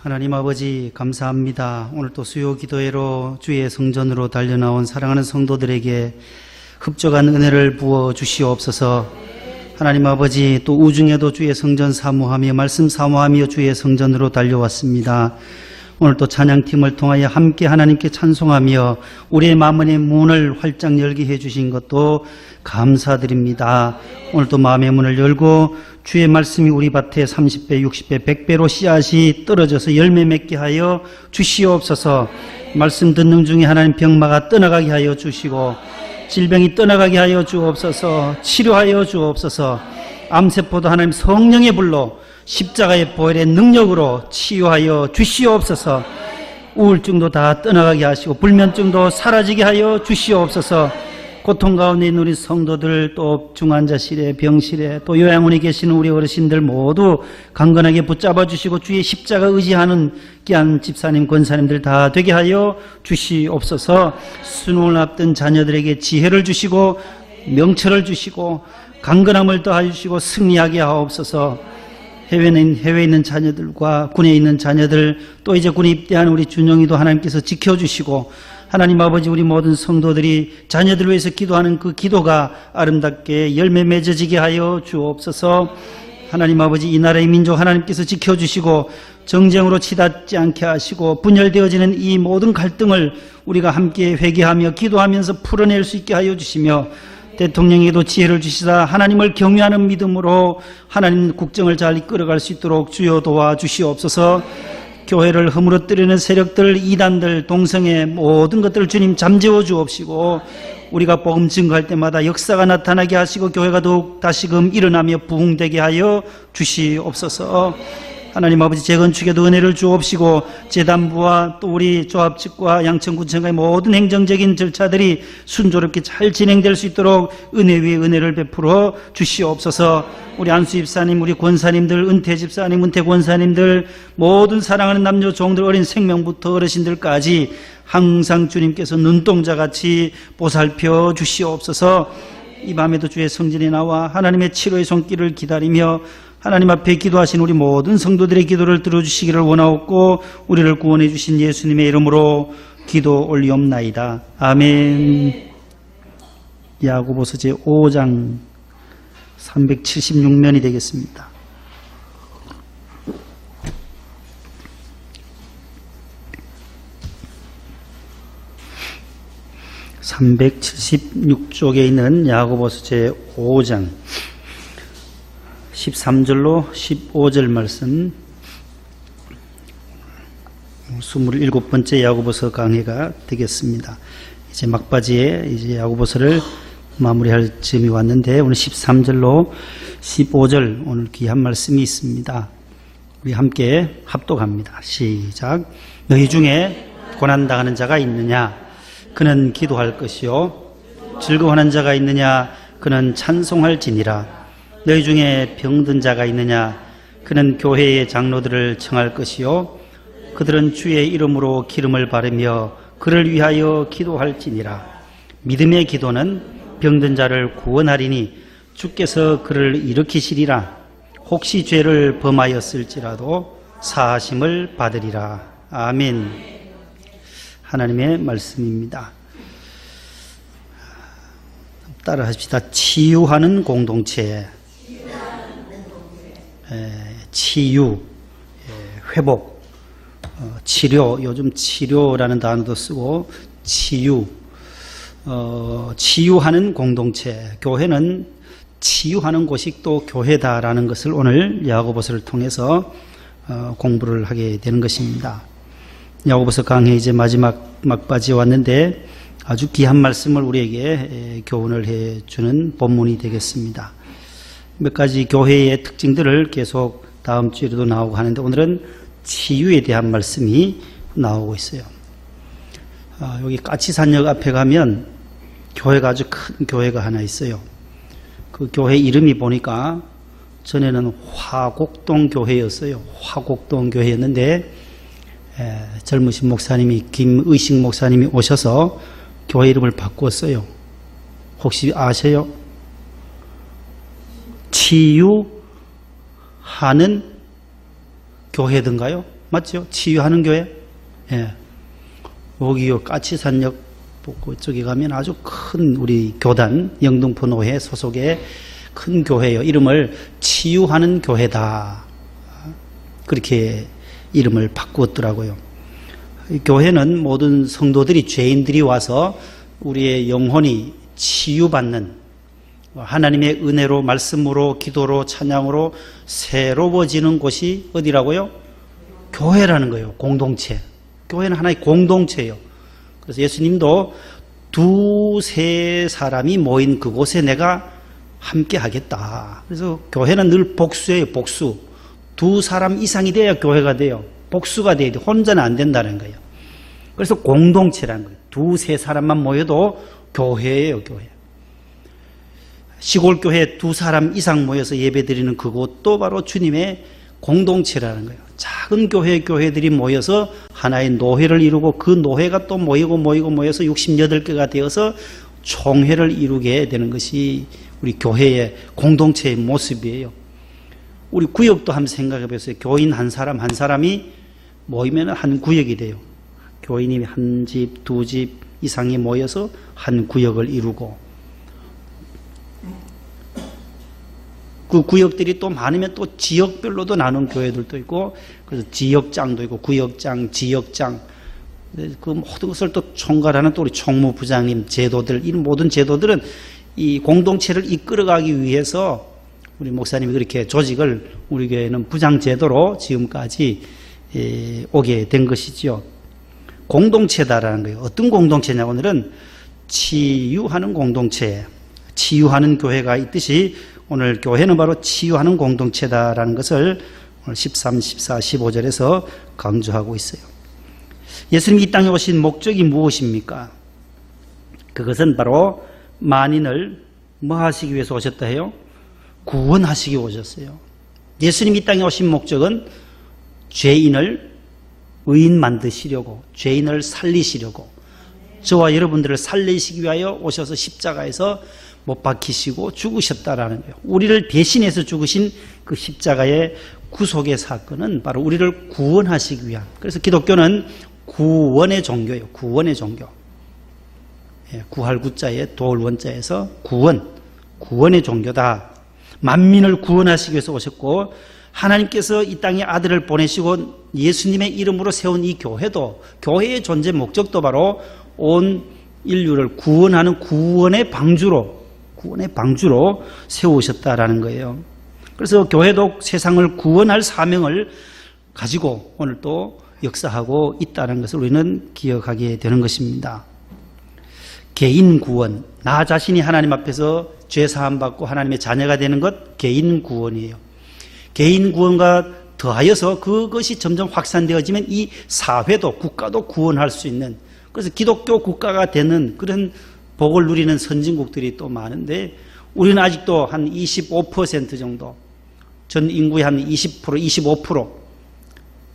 하나님 아버지 감사합니다. 오늘 또 수요 기도회로 주의 성전으로 달려나온 사랑하는 성도들에게 흡족한 은혜를 부어 주시옵소서. 하나님 아버지 또 우중에도 주의 성전 사모하며 말씀 사모하며 주의 성전으로 달려왔습니다. 오늘 또 찬양팀을 통하여 함께 하나님께 찬송하며 우리의 마음의 문을 활짝 열게 해주신 것도 감사드립니다. 오늘 또 마음의 문을 열고 주의 말씀이 우리 밭에 30배, 60배, 100배로 씨앗이 떨어져서 열매 맺게 하여 주시옵소서. 말씀 듣는 중에 하나님 병마가 떠나가게 하여 주시고 질병이 떠나가게 하여 주옵소서. 치료하여 주옵소서. 암세포도 하나님 성령의 불로 십자가의 보혈의 능력으로 치유하여 주시옵소서. 우울증도 다 떠나가게 하시고 불면증도 사라지게 하여 주시옵소서. 고통 가운데 있는 우리 성도들, 또 중환자실에 병실에 또 요양원에 계시는 우리 어르신들 모두 강건하게 붙잡아 주시고 주의 십자가 의지하는 귀한 집사님 권사님들 다 되게 하여 주시옵소서. 수능을 앞둔 자녀들에게 지혜를 주시고 명철을 주시고 강건함을 더하여 주시고 승리하게 하옵소서. 해외에 있는 자녀들과 군에 있는 자녀들, 또 이제 군에 입대한 우리 준영이도 하나님께서 지켜주시고, 하나님 아버지 우리 모든 성도들이 자녀들을 위해서 기도하는 그 기도가 아름답게 열매 맺어지게 하여 주옵소서. 하나님 아버지 이 나라의 민족 하나님께서 지켜주시고 정쟁으로 치닫지 않게 하시고 분열되어지는 이 모든 갈등을 우리가 함께 회개하며 기도하면서 풀어낼 수 있게 하여 주시며, 대통령에게도 지혜를 주시사 하나님을 경외하는 믿음으로 하나님 국정을 잘 이끌어갈 수 있도록 주여 도와주시옵소서. 교회를 허물어뜨리는 세력들, 이단들, 동성애 모든 것들을 주님 잠재워 주옵시고, 우리가 복음 증거할 때마다 역사가 나타나게 하시고 교회가 더욱 다시금 일어나며 부흥되게 하여 주시옵소서. 하나님 아버지 재건축에도 은혜를 주옵시고 재단부와 또 우리 조합측과 양천구청의 모든 행정적인 절차들이 순조롭게 잘 진행될 수 있도록 은혜 위에 은혜를 베풀어 주시옵소서. 우리 안수 집사님, 우리 권사님들, 은퇴 집사님, 은퇴 권사님들, 모든 사랑하는 남녀 종들, 어린 생명부터 어르신들까지 항상 주님께서 눈동자같이 보살펴 주시옵소서. 이 밤에도 주의 성전에 나와 하나님의 치료의 손길을 기다리며 하나님 앞에 기도하신 우리 모든 성도들의 기도를 들어주시기를 원하옵고 우리를 구원해 주신 예수님의 이름으로 기도 올리옵나이다. 아멘. 야고보서 제5장 376면이 되겠습니다. (376쪽에) 있는 야고보서 제5장 13절로 15절 말씀, 27번째 야고보서 강해가 되겠습니다. 이제 막바지에 이제 야고보서를 마무리할 즈음이 왔는데 오늘 13절로 15절 오늘 귀한 말씀이 있습니다. 우리 함께 합독합니다. 시작. 너희 중에 고난당하는 자가 있느냐? 그는 기도할 것이요. 즐거워하는 자가 있느냐? 그는 찬송할지니라. 너희 중에 병든 자가 있느냐? 그는 교회의 장로들을 청할 것이요. 그들은 주의 이름으로 기름을 바르며 그를 위하여 기도할지니라. 믿음의 기도는 병든 자를 구원하리니 주께서 그를 일으키시리라. 혹시 죄를 범하였을지라도 사하심을 받으리라. 아멘. 하나님의 말씀입니다. 따라 하십시다. 치유하는 공동체. 치유, 회복, 치료, 요즘 치료라는 단어도 쓰고 치유, 치유하는 공동체. 교회는 치유하는 곳이 또 교회다라는 것을 오늘 야고보서를 통해서 공부를 하게 되는 것입니다. 야고보서 강해 이제 마지막 막바지에 왔는데 아주 귀한 말씀을 우리에게 교훈을 해주는 본문이 되겠습니다. 몇 가지 교회의 특징들을 계속 다음 주에도 나오고 하는데 오늘은 치유에 대한 말씀이 나오고 있어요. 여기 까치산역 앞에 가면 교회가 아주 큰 교회가 하나 있어요. 그 교회 이름이 보니까 전에는 화곡동 교회였어요. 화곡동 교회였는데 젊으신 목사님이 김의식 목사님이 오셔서 교회 이름을 바꿨어요. 혹시 아세요? 치유하는 교회든가요? 맞죠? 치유하는 교회. 예. 여기요 까치산역 쪽에 가면 아주 큰 우리 교단 영등포 노회 소속의 큰 교회요. 이름을 치유하는 교회다. 그렇게 이름을 바꾸었더라고요. 교회는 모든 성도들이 죄인들이 와서 우리의 영혼이 치유받는 하나님의 은혜로 말씀으로 기도로 찬양으로 새로워지는 곳이 어디라고요? 교회라는 거예요. 공동체. 교회는 하나의 공동체예요. 그래서 예수님도 두세 사람이 모인 그곳에 내가 함께 하겠다. 그래서 교회는 늘 복수예요. 복수. 두 사람 이상이 돼야 교회가 돼요. 복수가 돼야 돼. 혼자는 안 된다는 거예요. 그래서 공동체라는 거예요. 두세 사람만 모여도 교회예요. 교회. 시골교회 두 사람 이상 모여서 예배드리는 그곳도 바로 주님의 공동체라는 거예요. 작은 교회들이 모여서 하나의 노회를 이루고 그 노회가 또 모여서 68개가 되어서 총회를 이루게 되는 것이 우리 교회의 공동체의 모습이에요. 우리 구역도 한번 생각해 보세요. 교인 한 사람이 모이면 한 구역이 돼요. 교인이 한 집, 두 집 이상이 모여서 한 구역을 이루고 그 구역들이 또 많으면 또 지역별로도 나눈 교회들도 있고 그래서 지역장도 있고 구역장, 지역장 그 모든 것을 또 총괄하는 또 우리 총무부장님 제도들 이런 모든 제도들은 이 공동체를 이끌어가기 위해서 우리 목사님이 그렇게 조직을 우리 교회는 부장제도로 지금까지 오게 된 것이지요. 공동체다라는 거예요. 어떤 공동체냐고 오늘은 치유하는 공동체, 치유하는 교회가 있듯이 오늘 교회는 바로 치유하는 공동체다라는 것을 오늘 13, 14, 15절에서 강조하고 있어요. 예수님이 이 땅에 오신 목적이 무엇입니까? 그것은 바로 만인을 뭐 하시기 위해서 오셨다 해요? 구원하시기 위해 오셨어요. 예수님이 이 땅에 오신 목적은 죄인을 의인 만드시려고, 죄인을 살리시려고, 저와 여러분들을 살리시기 위하여 오셔서 십자가에서 못 박히시고 죽으셨다라는 거예요. 우리를 대신해서 죽으신 그 십자가의 구속의 사건은 바로 우리를 구원하시기 위한. 그래서 기독교는 구원의 종교예요. 구원의 종교. 구할 구자에 도울 원자에서 구원의 종교다. 만민을 구원하시기 위해서 오셨고 하나님께서 이 땅에 아들을 보내시고 예수님의 이름으로 세운 이 교회도 교회의 존재 목적도 바로 온 인류를 구원하는 구원의 방주로 세우셨다라는 거예요. 그래서 교회도 세상을 구원할 사명을 가지고 오늘 또 역사하고 있다는 것을 우리는 기억하게 되는 것입니다. 개인 구원, 나 자신이 하나님 앞에서 죄 사함 받고 하나님의 자녀가 되는 것, 개인 구원이에요. 개인 구원과 더하여서 그것이 점점 확산되어지면 이 사회도 국가도 구원할 수 있는, 그래서 기독교 국가가 되는 그런 복을 누리는 선진국들이 또 많은데 우리는 아직도 한 25% 정도, 전 인구의 한 20%, 25%,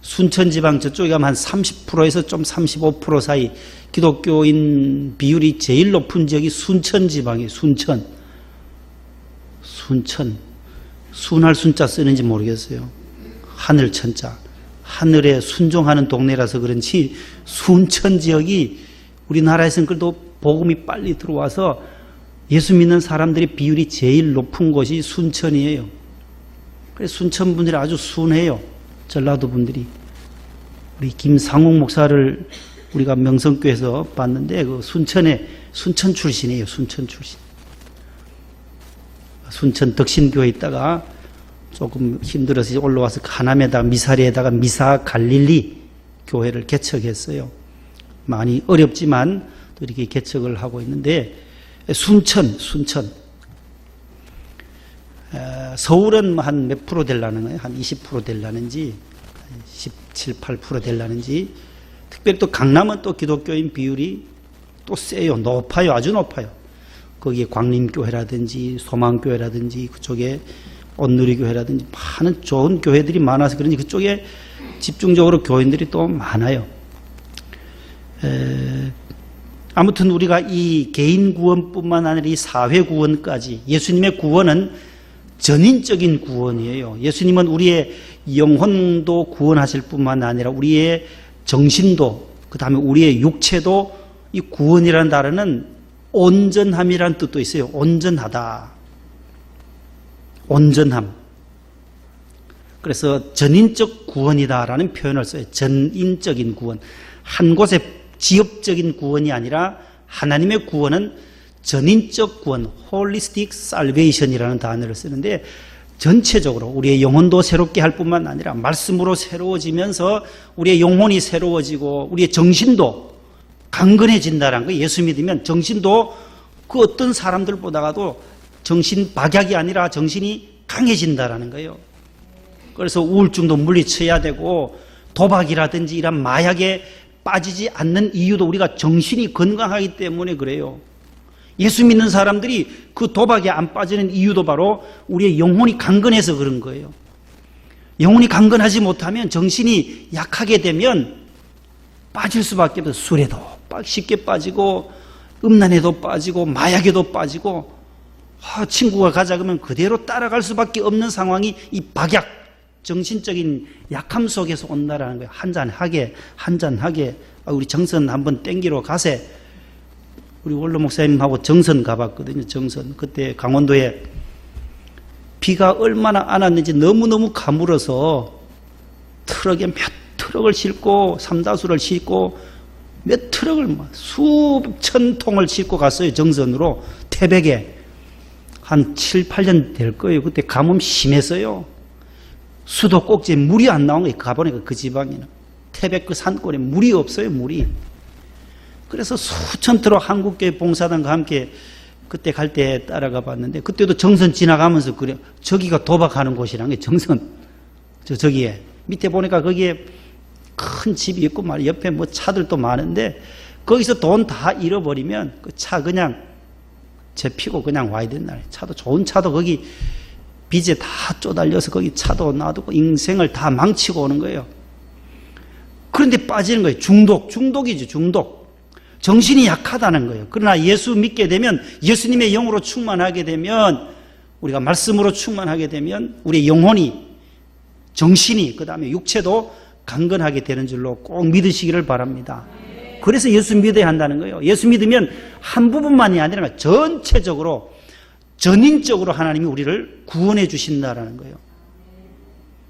순천지방 저쪽에 가면 한 30%에서 좀 35% 사이 기독교인 비율이 제일 높은 지역이 순천지방이에요. 순할 순자 쓰는지 모르겠어요. 하늘 천자. 하늘에 순종하는 동네라서 그런지 순천 지역이 우리나라에서는 그래도 복음이 빨리 들어와서 예수 믿는 사람들의 비율이 제일 높은 곳이 순천이에요. 그래서 순천 분들이 아주 순해요. 전라도 분들이. 우리 김상욱 목사를 우리가 명성교에서 봤는데 그 순천 출신이에요. 순천 출신. 순천 덕신교에 있다가 조금 힘들어서 올라와서 하남에다가 미사리에다가 미사 갈릴리 교회를 개척했어요. 많이 어렵지만 또 이렇게 개척을 하고 있는데 순천 서울은 한 몇 프로 되려는 거예요? 한 20% 되려는지 17, 8% 되려는지. 특별히 또 강남은 또 기독교인 비율이 또 세요. 높아요. 아주 높아요. 거기에 광림교회라든지 소망교회라든지 그쪽에 온누리교회라든지 많은 좋은 교회들이 많아서 그런지 그쪽에 집중적으로 교인들이 또 많아요. 아무튼 우리가 이 개인 구원뿐만 아니라 이 사회 구원까지, 예수님의 구원은 전인적인 구원이에요. 예수님은 우리의 영혼도 구원하실 뿐만 아니라 우리의 정신도, 그 다음에 우리의 육체도, 이 구원이라는 단어는 온전함이라는 뜻도 있어요. 온전하다. 온전함. 그래서 전인적 구원이다라는 표현을 써요. 전인적인 구원. 한 곳의 지역적인 구원이 아니라 하나님의 구원은 전인적 구원, holistic salvation이라는 단어를 쓰는데, 전체적으로 우리의 영혼도 새롭게 할 뿐만 아니라 말씀으로 새로워지면서 우리의 영혼이 새로워지고 우리의 정신도 강건해진다는 거예요. 예수 믿으면 정신도 그 어떤 사람들보다도 정신 박약이 아니라 정신이 강해진다는 거예요. 그래서 우울증도 물리쳐야 되고 도박이라든지 이런 마약에 빠지지 않는 이유도 우리가 정신이 건강하기 때문에 그래요. 예수 믿는 사람들이 그 도박에 안 빠지는 이유도 바로 우리의 영혼이 강건해서 그런 거예요. 영혼이 강건하지 못하면 정신이 약하게 되면 빠질 수밖에 없어요. 술에도 쉽게 빠지고 음란에도 빠지고 마약에도 빠지고, 친구가 가자 그러면 그대로 따라갈 수밖에 없는 상황이 이 박약, 정신적인 약함 속에서 온다라는 거예요. 한잔하게 우리 정선 한번 땡기러 가세. 우리 원로 목사님하고 정선 가봤거든요. 정선. 그때 강원도에 비가 얼마나 안 왔는지 너무너무 가물어서 트럭에 몇 트럭을 싣고 삼다수를 싣고 몇 트럭을 수천 통을 싣고 갔어요. 정선으로. 태백에. 한 7, 8년 될 거예요. 그때 가뭄 심했어요. 수도 꼭지에 물이 안 나온 거예요. 가보니까 그 지방에는. 태백 그 산골에 물이 없어요. 물이. 그래서 수천 트럭 한국교회 봉사단과 함께 그때 갈 때 따라가 봤는데, 그때도 정선 지나가면서 그래. 저기가 도박하는 곳이란 게 정선. 저기에. 밑에 보니까 거기에 큰 집이 있고 말이야. 옆에 뭐 차들도 많은데 거기서 돈 다 잃어버리면 그 차 그냥 재피고 그냥 와야 된다. 차도 좋은 차도 거기 빚에 다 쪼달려서 거기 차도 놔두고 인생을 다 망치고 오는 거예요. 그런데 빠지는 거예요. 중독이죠. 중독. 정신이 약하다는 거예요. 그러나 예수 믿게 되면, 예수님의 영으로 충만하게 되면, 우리가 말씀으로 충만하게 되면 우리의 영혼이, 정신이, 그 다음에 육체도 강건하게 되는 줄로 꼭 믿으시기를 바랍니다. 그래서 예수 믿어야 한다는 거예요. 예수 믿으면 한 부분만이 아니라 전체적으로, 전인적으로 하나님이 우리를 구원해 주신다는 거예요.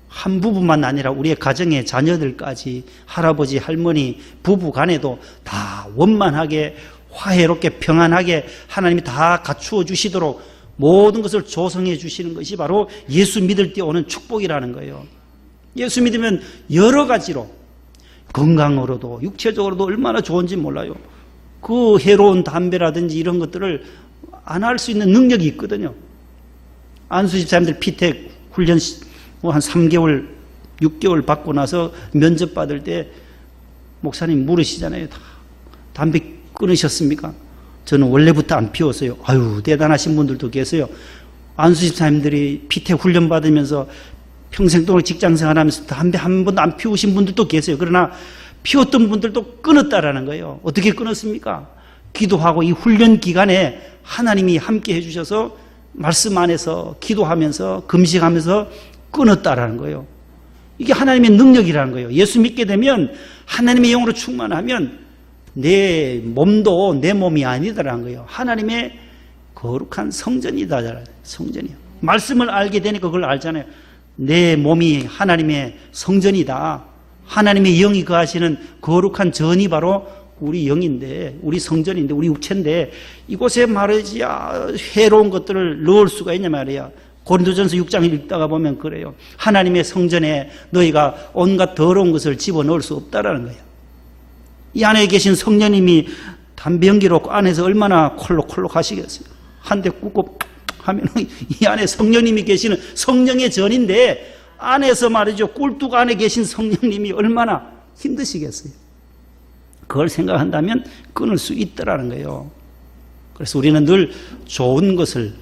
한 부분만 아니라 우리의 가정의 자녀들까지, 할아버지, 할머니, 부부 간에도 다 원만하게, 화해롭게, 평안하게 하나님이 다 갖추어 주시도록 모든 것을 조성해 주시는 것이 바로 예수 믿을 때 오는 축복이라는 거예요. 예수 믿으면 여러 가지로, 건강으로도 육체적으로도 얼마나 좋은지 몰라요. 그 해로운 담배라든지 이런 것들을 안 할 수 있는 능력이 있거든요. 안수 집사님들 피택 훈련 한 3개월, 6개월 받고 나서 면접 받을 때 목사님 물으시잖아요. 다 담배 끊으셨습니까? 저는 원래부터 안 피웠어요. 아유, 대단하신 분들도 계세요. 안수 집사님들이 피택 훈련 받으면서 평생 동안 직장생활 하면서 담배 한 번도 안 피우신 분들도 계세요. 그러나 피웠던 분들도 끊었다라는 거예요. 어떻게 끊었습니까? 기도하고 이 훈련 기간에 하나님이 함께 해주셔서 말씀 안에서 기도하면서 금식하면서 끊었다라는 거예요. 이게 하나님의 능력이라는 거예요. 예수 믿게 되면, 하나님의 영으로 충만하면 내 몸도 내 몸이 아니다라는 거예요. 하나님의 거룩한 성전이다. 성전이요. 말씀을 알게 되니까 그걸 알잖아요. 내 몸이 하나님의 성전이다. 하나님의 영이 거하시는 거룩한 전이 바로 우리 영인데, 우리 성전인데, 우리 육체인데, 이곳에 말이야 해로운 것들을 넣을 수가 있냐 말이야. 고린도전서 6장 읽다가 보면 그래요. 하나님의 성전에 너희가 온갖 더러운 것을 집어넣을 수 없다라는 거예요. 이 안에 계신 성령님이 담배 연기로 안에서 얼마나 콜록콜록 하시겠어요. 한 대 꾹꾹 하면 이 안에 성령님이 계시는 성령의 전인데, 안에서 말이죠, 꿀뚝 안에 계신 성령님이 얼마나 힘드시겠어요. 그걸 생각한다면 끊을 수 있더라는 거예요. 그래서 우리는 늘 좋은 것을,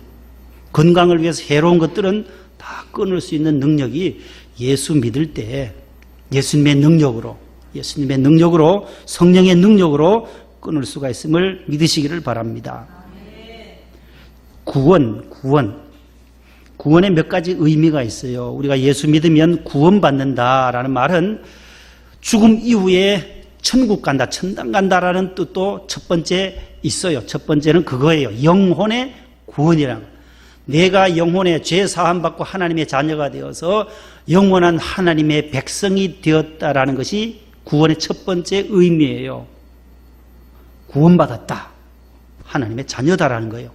건강을 위해서 해로운 것들은 다 끊을 수 있는 능력이 예수 믿을 때 예수님의 능력으로, 성령의 능력으로 끊을 수가 있음을 믿으시기를 바랍니다. 구원. 구원에 몇 가지 의미가 있어요. 우리가 예수 믿으면 구원받는다라는 말은 죽음 이후에 천국 간다, 천당 간다라는 뜻도 첫 번째 있어요. 첫 번째는 그거예요. 영혼의 구원이라는 거예요. 내가 영혼의 죄 사함 받고 하나님의 자녀가 되어서 영원한 하나님의 백성이 되었다라는 것이 구원의 첫 번째 의미예요. 구원받았다. 하나님의 자녀다라는 거예요.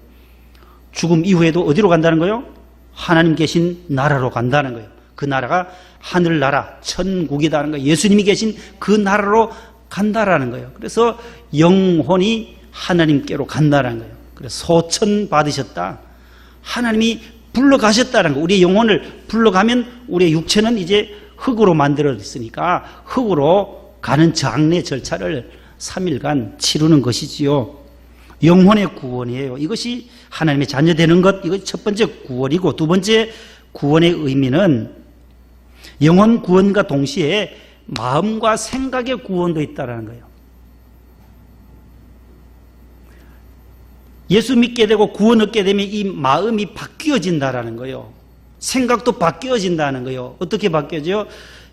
죽음 이후에도 어디로 간다는 거예요? 하나님 계신 나라로 간다는 거예요. 그 나라가 하늘나라, 천국이라는 거예요. 예수님이 계신 그 나라로 간다라는 거예요. 그래서 영혼이 하나님께로 간다는 거예요. 그래서 소천 받으셨다. 하나님이 불러가셨다는 거예요. 우리의 영혼을 불러가면 우리의 육체는 이제 흙으로 만들어졌으니까 흙으로 가는 장례 절차를 3일간 치르는 것이지요. 영혼의 구원이에요. 이것이 하나님의 자녀 되는 것, 이것이 첫 번째 구원이고, 두 번째 구원의 의미는 영혼 구원과 동시에 마음과 생각의 구원도 있다는 거예요. 예수 믿게 되고 구원 얻게 되면 이 마음이 바뀌어진다는 거예요. 생각도 바뀌어진다는 거예요. 어떻게 바뀌어져요?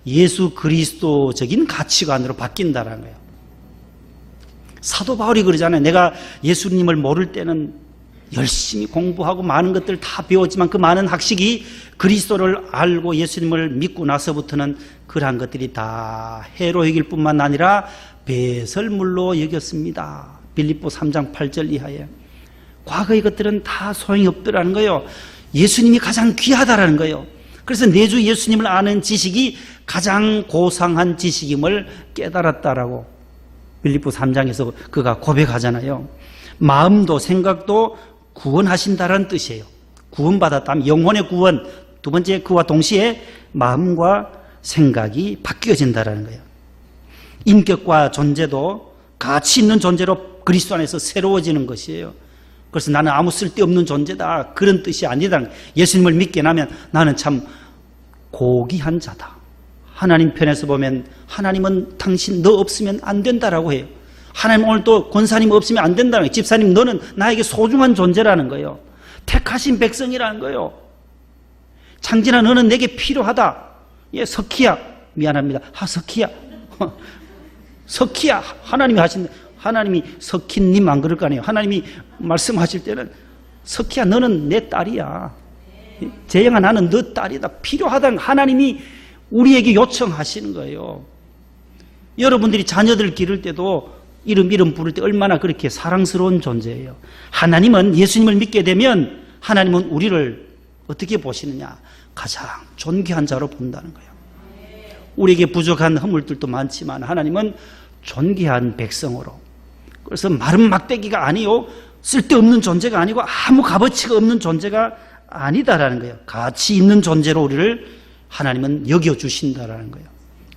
예수 그리스도적인 가치관으로 바뀐다는 거예요. 사도 바울이 그러잖아요. 내가 예수님을 모를 때는 열심히 공부하고 많은 것들 다 배웠지만 그 많은 학식이 그리스도를 알고 예수님을 믿고 나서부터는 그러한 것들이 다 해로 여길 뿐만 아니라 배설물로 여겼습니다. 빌립보 3장 8절 이하에. 과거의 것들은 다 소용이 없더라는 거예요. 예수님이 가장 귀하다라는 거예요. 그래서 내 주 예수님을 아는 지식이 가장 고상한 지식임을 깨달았다라고 빌립보 3장에서 그가 고백하잖아요. 마음도 생각도 구원하신다는 뜻이에요. 구원받았다면 영혼의 구원, 두 번째 그와 동시에 마음과 생각이 바뀌어진다는 거예요. 인격과 존재도 가치 있는 존재로 그리스도 안에서 새로워지는 것이에요. 그래서 나는 아무 쓸데없는 존재다, 그런 뜻이 아니다. 예수님을 믿게 나면 나는 참 고귀한 자다. 하나님 편에서 보면 하나님은 당신 너 없으면 안 된다라고 해요. 하나님 오늘 또 권사님 없으면 안 된다는 거예요. 집사님 너는 나에게 소중한 존재라는 거예요. 택하신 백성이라는 거예요. 창진아 너는 내게 필요하다. 예, 석희야 미안합니다. 석희야 석희야 하나님이 하신, 하나님이 석희님 안 그럴 거 아니에요. 하나님이 말씀하실 때는 석희야 너는 내 딸이야. 재영아 나는 너 딸이다. 필요하다는 하나님이 우리에게 요청하시는 거예요. 여러분들이 자녀들 기를 때도 이름 부를 때 얼마나 그렇게 사랑스러운 존재예요. 하나님은 예수님을 믿게 되면 하나님은 우리를 어떻게 보시느냐? 가장 존귀한 자로 본다는 거예요. 우리에게 부족한 허물들도 많지만 하나님은 존귀한 백성으로. 그래서 마른 막대기가 아니요, 쓸데없는 존재가 아니고 아무 값어치가 없는 존재가 아니다라는 거예요. 가치 있는 존재로 우리를 하나님은 여겨주신다라는 거예요.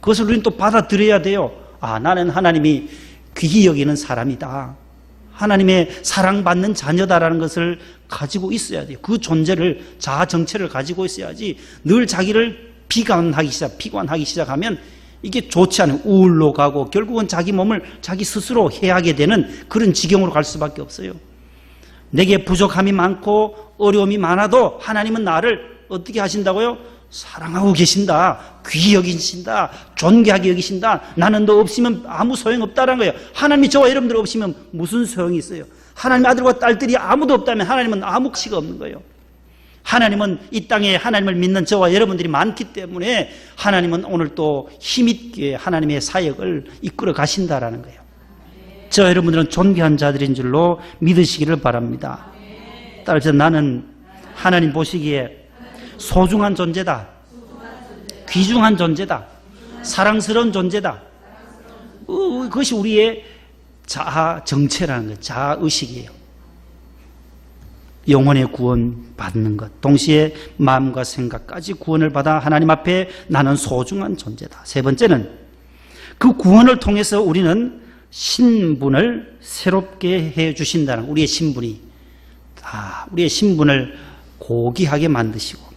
그것을 우리는 또 받아들여야 돼요. 아, 나는 하나님이 귀히 여기는 사람이다. 하나님의 사랑받는 자녀다라는 것을 가지고 있어야 돼요. 그 존재를, 자아 정체를 가지고 있어야지 늘 자기를 비관하기 시작하면 이게 좋지 않은 우울로 가고 결국은 자기 몸을 자기 스스로 해하게 되는 그런 지경으로 갈 수밖에 없어요. 내게 부족함이 많고 어려움이 많아도 하나님은 나를 어떻게 하신다고요? 사랑하고 계신다. 귀히 여기신다. 존귀하게 여기신다. 나는 너 없으면 아무 소용없다는 거예요. 하나님이 저와 여러분들 없으면 무슨 소용이 있어요? 하나님 아들과 딸들이 아무도 없다면 하나님은 아무 가치가 없는 거예요. 하나님은 이 땅에 하나님을 믿는 저와 여러분들이 많기 때문에 하나님은 오늘 또 힘있게 하나님의 사역을 이끌어 가신다라는 거예요. 저 여러분들은 존귀한 자들인 줄로 믿으시기를 바랍니다. 따라서 나는 하나님 보시기에 소중한 존재다. 귀중한 존재다. 사랑스러운 존재다. 그것이 우리의 자아 정체라는 거예요. 자아 의식이에요. 영혼의 구원 받는 것, 동시에 마음과 생각까지 구원을 받아 하나님 앞에 나는 소중한 존재다. 세 번째는 그 구원을 통해서 우리는 신분을 새롭게 해 주신다는, 우리의 신분이 우리의 신분을 고귀하게 만드시고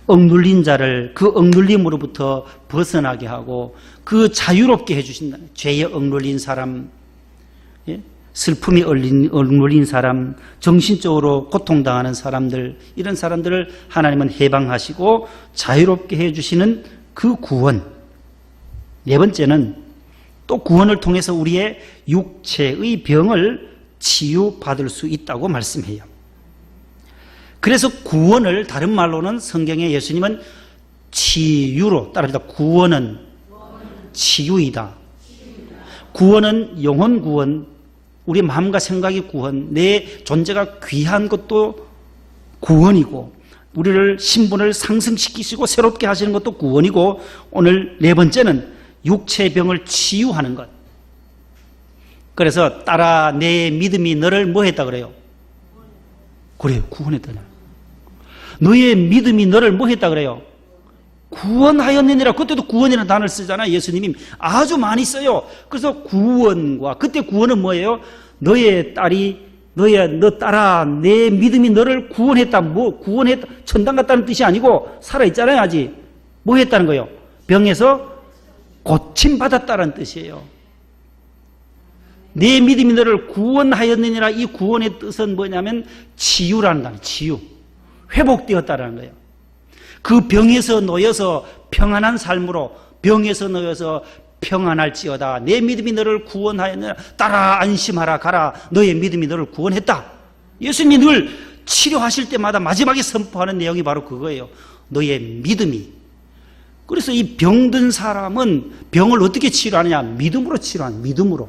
억눌린 자를 그 억눌림으로부터 벗어나게 하고 그 자유롭게 해 주신다는, 죄에 억눌린 사람, 슬픔이 얼물린 사람, 정신적으로 고통당하는 사람들, 이런 사람들을 하나님은 해방하시고 자유롭게 해주시는 그 구원. 네 번째는 또 구원을 통해서 우리의 육체의 병을 치유받을 수 있다고 말씀해요. 그래서 구원을 다른 말로는 성경에 예수님은 치유로 따릅니다. 구원은 치유이다. 구원은 영혼 구원, 우리 마음과 생각의 구원, 내 존재가 귀한 것도 구원이고, 우리를 신분을 상승시키시고 새롭게 하시는 것도 구원이고, 오늘 네 번째는 육체의 병을 치유하는 것. 그래서 따라 내 믿음이 너를 뭐 했다 그래요? 그래요, 구원했다냐. 너의 믿음이 너를 뭐 했다 그래요? 구원하였느니라. 그때도 구원이라는 단어를 쓰잖아요. 예수님이 아주 많이 써요. 그래서 구원과, 그때 구원은 뭐예요? 너의 딸이, 너 딸아, 내 믿음이 너를 구원했다. 뭐 구원했다, 천당 갔다는 뜻이 아니고 살아있잖아요. 아직 뭐 했다는 거예요? 병에서 고침받았다는 뜻이에요. 내 믿음이 너를 구원하였느니라. 이 구원의 뜻은 뭐냐면 치유라는 단어, 치유, 회복되었다라는 거예요. 그 병에서 놓여서 평안한 삶으로, 병에서 놓여서 평안할지어다. 내 믿음이 너를 구원하였느니라. 따라 안심하라, 가라. 너의 믿음이 너를 구원했다. 예수님이 늘 치료하실 때마다 마지막에 선포하는 내용이 바로 그거예요. 너의 믿음이. 그래서 이 병든 사람은 병을 어떻게 치료하느냐? 믿음으로 치료하는, 믿음으로.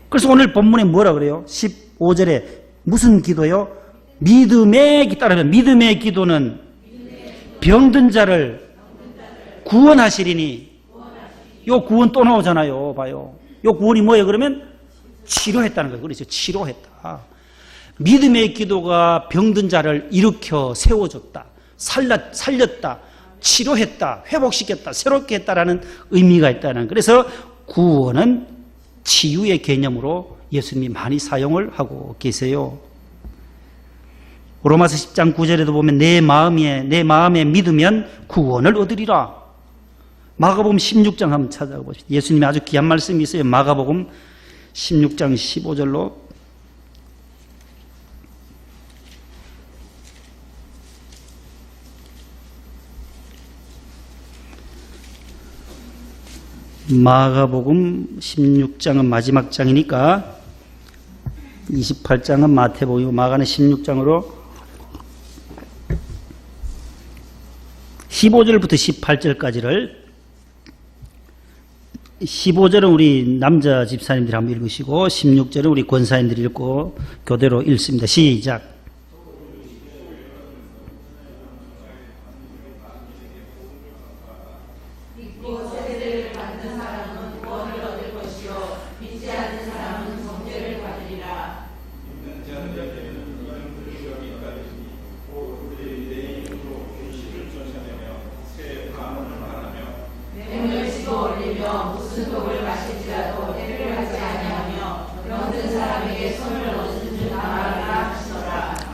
그래서 오늘 본문에 뭐라 그래요? 15절에 무슨 기도요? 믿음의, 따르면 믿음의 기도는 병든 자를 구원하시리니. 요 구원 또 나오잖아요. 봐요. 요 구원이 뭐예요? 그러면 치료했다는 거예요. 그렇죠. 치료했다. 믿음의 기도가 병든 자를 일으켜 세워줬다. 살렸다. 치료했다. 회복시켰다. 새롭게 했다라는 의미가 있다는. 그래서 구원은 치유의 개념으로 예수님이 많이 사용을 하고 계세요. 로마서 10장 9절에도 보면 내 마음에 믿으면 구원을 얻으리라. 마가복음 16장 한번 찾아보십시오. 예수님이 아주 귀한 말씀이 있어요. 마가복음 16장 15절로 마가복음 16장은 마지막 장이니까 28장은 마태복음이고 마가는 16장으로 15절부터 18절까지를 15절은 우리 남자 집사님들이 한번 읽으시고 16절은 우리 권사님들이 읽고 교대로 읽습니다. 시작.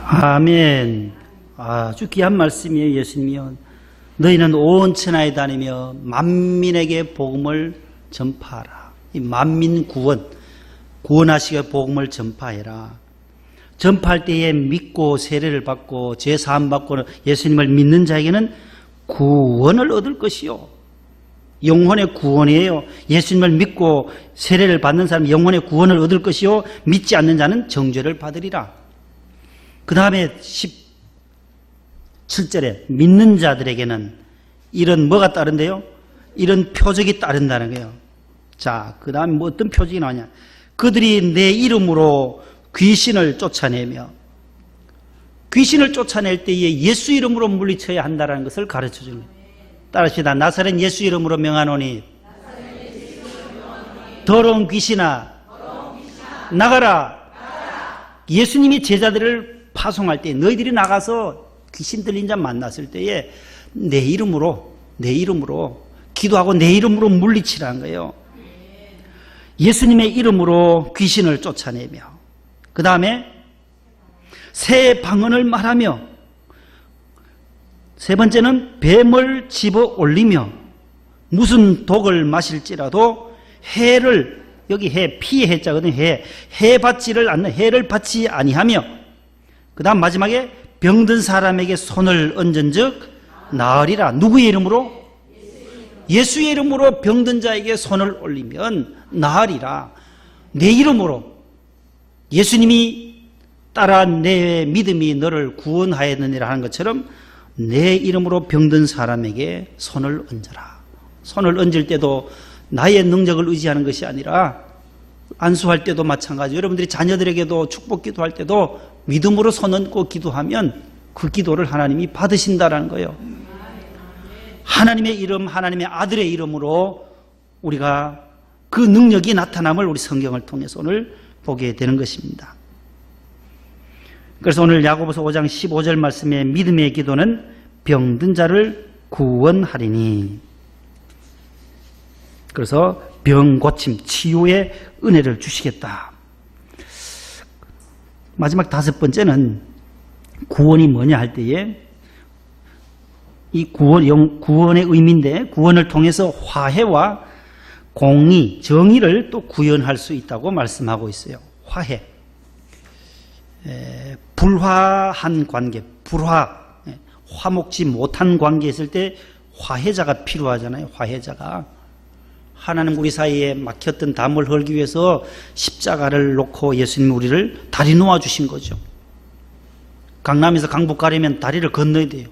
아멘. 아주 귀한 말씀이에요. 예수님이요. 너희는 온 천하에 다니며 만민에게 복음을 전파하라. 이 만민 구원하시게 복음을 전파해라. 전파할 때에 믿고 세례를 받고 죄사함 받고 예수님을 믿는 자에게는 구원을 얻을 것이요. 영혼의 구원이에요. 예수님을 믿고 세례를 받는 사람은 영혼의 구원을 얻을 것이요. 믿지 않는 자는 정죄를 받으리라. 그 다음에 17절에 믿는 자들에게는 이런 뭐가 따른대요? 이런 표적이 따른다는 거예요. 자, 그 다음에 뭐 어떤 표적이 나오냐? 그들이 내 이름으로 귀신을 쫓아내며, 귀신을 쫓아낼 때에 예수 이름으로 물리쳐야 한다는 것을 가르쳐 주는 거예요. 따라합시다. 나사렛 예수 이름으로 명하노니 더러운 귀신아 나가라. 예수님이 제자들을 파송할 때 너희들이 나가서 귀신 들린 자 만났을 때에 내 이름으로 기도하고 내 이름으로 물리치라는 거예요. 예수님의 이름으로 귀신을 쫓아내며, 그 다음에 새 방언을 말하며, 세 번째는 뱀을 집어 올리며 무슨 독을 마실지라도 해를 여기 해, 피의 해자거든요. 해 받지를 않는, 해를 받지 아니하며, 그 다음 마지막에 병든 사람에게 손을 얹은 즉 나으리라. 누구의 이름으로? 예수의 이름으로 병든 자에게 손을 올리면 나으리라. 내 이름으로 예수님이 따라 내 믿음이 너를 구원하였느니라 하는 것처럼 내 이름으로 병든 사람에게 손을 얹어라. 손을 얹을 때도 나의 능력을 의지하는 것이 아니라 안수할 때도 마찬가지. 여러분들이 자녀들에게도 축복 기도할 때도 믿음으로 손 얹고 기도하면 그 기도를 하나님이 받으신다라는 거예요. 하나님의 이름, 하나님의 아들의 이름으로 우리가 그 능력이 나타남을 우리 성경을 통해서 오늘 보게 되는 것입니다. 그래서 오늘 야고보서 5장 15절 말씀에 믿음의 기도는 병든 자를 구원하리니, 그래서 병 고침, 치유의 은혜를 주시겠다. 마지막 5번째는 구원이 뭐냐 할 때에 이 구원의 의미인데, 구원을 통해서 화해와 공의, 정의를 또 구현할 수 있다고 말씀하고 있어요. 화해. 불화한 관계, 화목지 못한 관계에 있을 때 화해자가 필요하잖아요. 화해자가. 하나님 우리 사이에 막혔던 담을 헐기 위해서 십자가를 놓고 예수님이 우리를 다리 놓아주신 거죠. 강남에서 강북 가려면 다리를 건너야 돼요.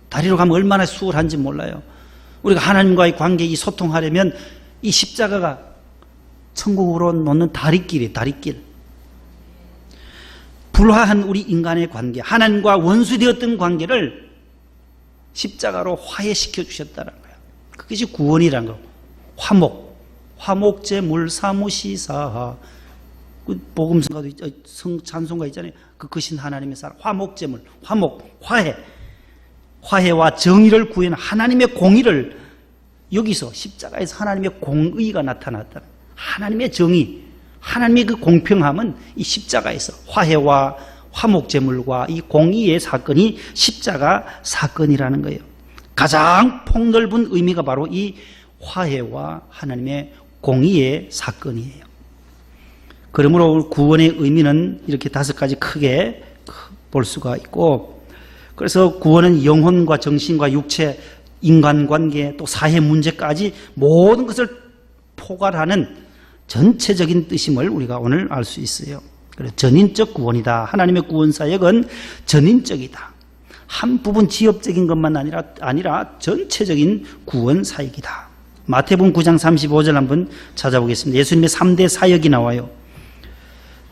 다리로 가면 얼마나 수월한지 몰라요. 우리가 하나님과의 관계, 이 소통하려면 이 십자가가 천국으로 놓는 다리길이에요. 다리길. 불화한 우리 인간의 관계, 하나님과 원수되었던 관계를 십자가로 화해시켜 주셨다는 거예요. 그것이 구원이라는 거예요. 화목제물 사무시사. 그 복음성가도 찬송가 있잖아요. 그 크신 하나님의 사랑, 화목제물, 화해. 화해와 정의를 구해는 하나님의 공의를, 여기서 십자가에서 하나님의 공의가 나타났다. 하나님의 정의, 하나님의 그 공평함은 이 십자가에서 화해와 화목제물과 이 공의의 사건이 십자가 사건이라는 거예요. 가장 폭넓은 의미가 바로 이 화해와 하나님의 공의의 사건이에요. 그러므로 구원의 의미는 이렇게 5가지 크게 볼 수가 있고, 그래서 구원은 영혼과 정신과 육체, 인간관계, 또 사회 문제까지 모든 것을 포괄하는 전체적인 뜻임을 우리가 오늘 알 수 있어요. 그래서 전인적 구원이다. 하나님의 구원 사역은 전인적이다. 한 부분 지역적인 것만 아니라 전체적인 구원 사역이다. 마태복음 9장 35절 한번 찾아보겠습니다. 예수님의 3대 사역이 나와요.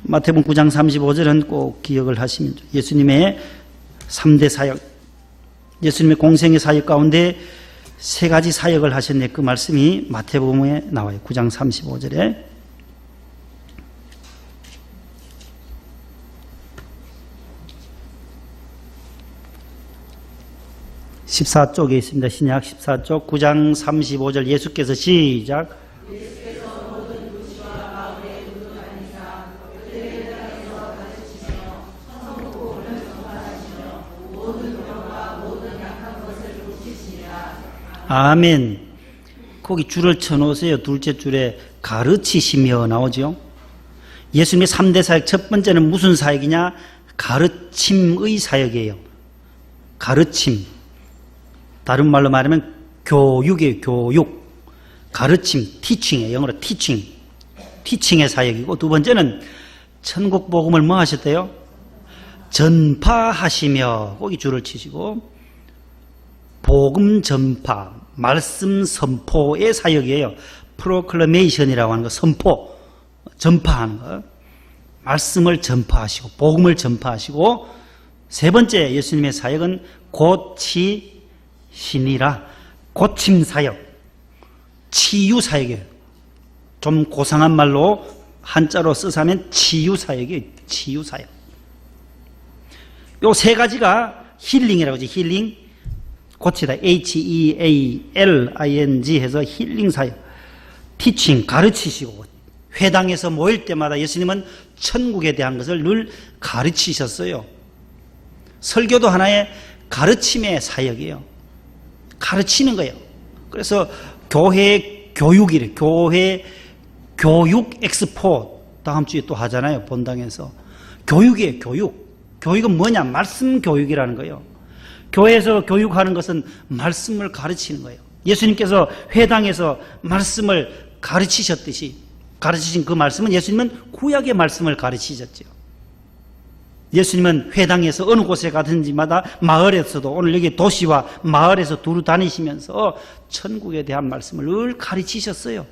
마태복음 9장 35절은 꼭 기억을 하시면, 예수님의 3대 사역, 예수님의 공생의 사역 가운데 3가지 사역을 하셨네. 그 말씀이 마태복음에 나와요. 9장 35절에. (14쪽에) 있습니다. 신약 14쪽 9장 35절 예수께서 시작. 아멘. 거기 줄을 쳐놓으세요. 둘째 줄에 가르치시며 나오죠. 예수님의 3대 사역, 첫 번째는 무슨 사역이냐? 가르침의 사역이에요. 가르침. 다른 말로 말하면 교육이에요. 교육. 가르침, 티칭이에요. 영어로 티칭. 티칭의 사역이고, 두 번째는 천국 복음을 뭐 하셨대요? 전파하시며, 거기 줄을 치시고, 복음 전파, 말씀 선포의 사역이에요. 프로클레메이션이라고 하는 거, 선포, 전파하는 거. 말씀을 전파하시고, 복음을 전파하시고, 세 번째 예수님의 사역은 고치시니라. 고침 사역, 치유 사역이에요. 좀 고상한 말로 한자로 써서하면 치유 사역이에요. 치유 사역. 요 3가지가 힐링이라고 하죠. 힐링. 고치다. HEALING 해서 힐링 사역. 티칭, 가르치시고, 회당에서 모일 때마다 예수님은 천국에 대한 것을 늘 가르치셨어요. 설교도 하나의 가르침의 사역이에요. 가르치는 거예요. 그래서 교회 교육이래. 교회 교육 엑스포 다음 주에 또 하잖아요. 본당에서. 교육이에요. 교육은 뭐냐? 말씀 교육이라는 거예요. 교회에서 교육하는 것은 말씀을 가르치는 거예요. 예수님께서 회당에서 말씀을 가르치신 그 말씀은 예수님은 구약의 말씀을 가르치셨죠. 예수님은 회당에서 어느 곳에 가든지마다 마을에서도 오늘 여기 도시와 마을에서 두루 다니시면서 천국에 대한 말씀을 늘 가르치셨어요.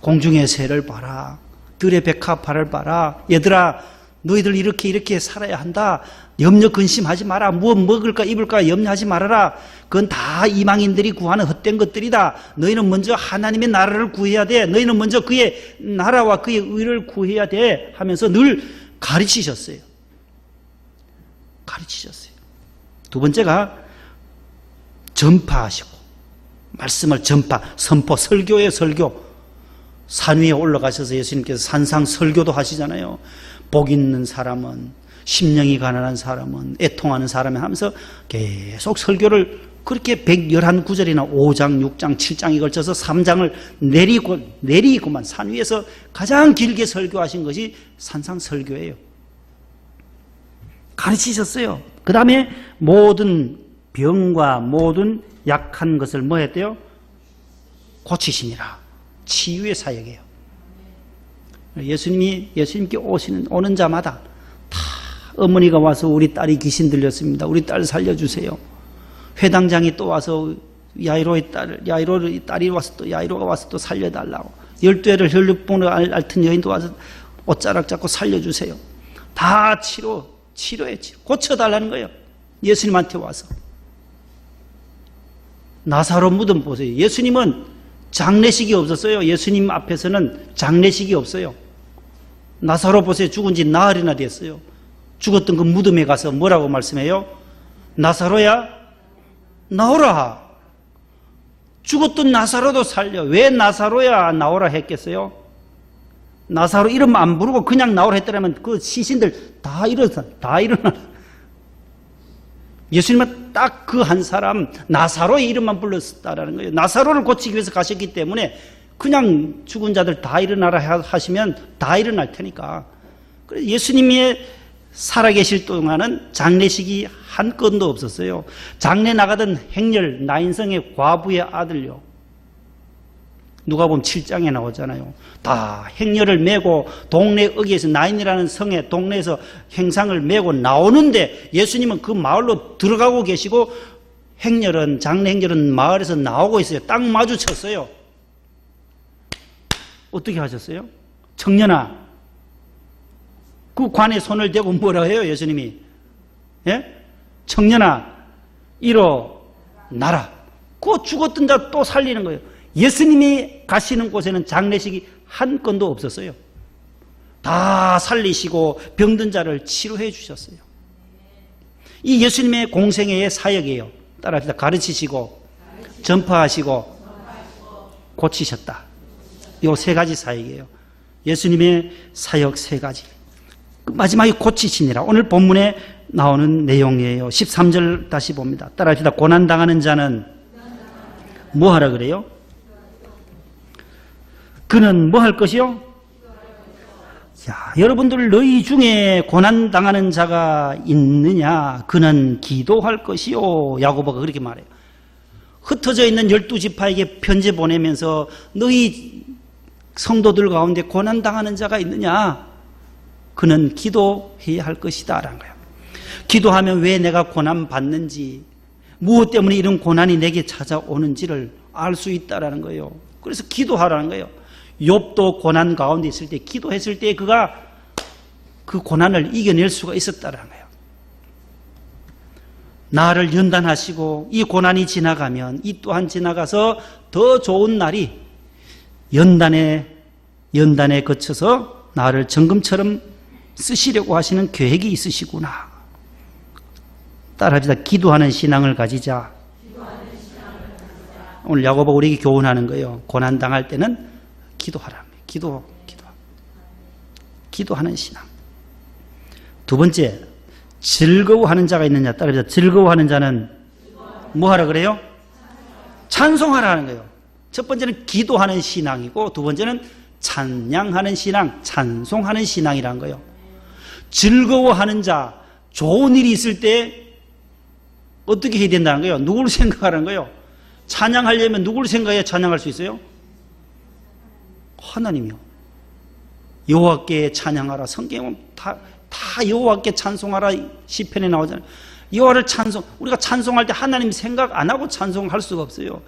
공중의 새를 봐라. 들의 백합화를 봐라. 얘들아, 너희들 이렇게 살아야 한다. 염려 근심하지 마라. 무엇 먹을까 입을까 염려하지 말아라. 그건 다 이방인들이 구하는 헛된 것들이다. 너희는 먼저 하나님의 나라를 구해야 돼. 너희는 먼저 그의 나라와 그의 의를 구해야 돼 하면서 늘 가르치셨어요. 두 번째가 전파하시고, 말씀을 선포, 설교예요. 설교. 산 위에 올라가셔서 예수님께서 산상 설교도 하시잖아요. 복 있는 사람은, 심령이 가난한 사람은, 애통하는 사람이 하면서 계속 설교를 그렇게 111구절이나 5장, 6장, 7장에 걸쳐서 3장을 내리고만 산 위에서 가장 길게 설교하신 것이 산상 설교예요. 가르치셨어요. 그 다음에 모든 병과 모든 약한 것을 뭐 했대요? 고치시니라. 치유의 사역이에요. 예수님께 오는 자마다 다 어머니가 와서 우리 딸이 귀신 들렸습니다. 우리 딸 살려주세요. 회당장이 또 와서 야이로의 딸이 와서 또 야이로가 와서 또 살려달라고. 12회를 혈육본을 앓던 여인도 와서 옷자락 잡고 살려주세요. 다 치료해. 고쳐달라는 거예요. 예수님한테 와서. 나사로 무덤 보세요. 예수님은 장례식이 없었어요. 예수님 앞에서는 장례식이 없어요. 나사로 보세요. 죽은 지 나흘이나 됐어요. 죽었던 그 무덤에 가서 뭐라고 말씀해요? 나사로야 나오라. 죽었던 나사로도 살려. 왜 나사로야 나오라 했겠어요? 나사로 이름 안 부르고 그냥 나오라 했더라면 그 시신들 다 일어나. 예수님은 딱 그 한 사람 나사로의 이름만 불렀다라는 거예요. 나사로를 고치기 위해서 가셨기 때문에 그냥 죽은 자들 다 일어나라 하시면 다 일어날 테니까. 그래서 예수님이 살아계실 동안은 장례식이 한 건도 없었어요. 장례 나가던 행렬 나인성의 과부의 아들요. 누가복음 7장에 나오잖아요. 다 행렬을 메고 동네 어귀에서 나인이라는 성의 동네에서 행상을 메고 나오는데 예수님은 그 마을로 들어가고 계시고 장례 행렬은 마을에서 나오고 있어요. 딱 마주쳤어요. 어떻게 하셨어요? 청년아, 그 관에 손을 대고 뭐라 해요 예수님이? 예? 청년아 일어나라. 그 죽었던 자 또 살리는 거예요. 예수님이 가시는 곳에는 장례식이 한 건도 없었어요. 다 살리시고 병든 자를 치료해 주셨어요. 이 예수님의 공생애의 사역이에요. 따라합시다. 가르치시고 전파하시고 고치셨다. 이 세 가지 사역이에요. 예수님의 사역 세 가지. 마지막에 고치시니라. 오늘 본문에 나오는 내용이에요. 13절 다시 봅니다. 따라합시다. 고난당하는 자는 뭐 하라 그래요? 그는 뭐 할 것이요? 자, 여러분들 너희 중에 고난당하는 자가 있느냐? 그는 기도할 것이요. 야고보가 그렇게 말해요. 흩어져 있는 12지파에게 편지 보내면서 너희 성도들 가운데 고난당하는 자가 있느냐? 그는 기도해야 할 것이다 라는 거예요. 기도하면 왜 내가 고난받는지, 무엇 때문에 이런 고난이 내게 찾아오는지를 알 수 있다라는 거예요. 그래서 기도하라는 거예요. 욥도 고난 가운데 있을 때 기도했을 때 그가 그 고난을 이겨낼 수가 있었다라는 거예요. 나를 연단하시고 이 고난이 지나가면 이 또한 지나가서 더 좋은 날이 연단에 거쳐서 나를 정금처럼 쓰시려고 하시는 계획이 있으시구나. 따라합시다. 기도하는 신앙을 가지자. 오늘 야고보가 우리에게 교훈하는 거예요. 고난 당할 때는 기도하라. 기도하는 신앙. 두 번째, 즐거워하는 자가 있느냐. 따라합시다. 즐거워하는 자는 뭐 하라 그래요? 찬송하라는 거예요. 첫 번째는 기도하는 신앙이고 두 번째는 찬양하는 신앙, 찬송하는 신앙이란 거예요. 즐거워하는 자, 좋은 일이 있을 때 어떻게 해야 된다는 거예요? 누구를 생각하라는 거예요? 찬양하려면 누구를 생각해야 찬양할 수 있어요? 하나님이요. 여호와께 찬양하라. 성경은 다 여호와께 찬송하라 시편에 나오잖아요. 여호와를 우리가 찬송할 때 하나님 생각 안 하고 찬송할 수가 없어요.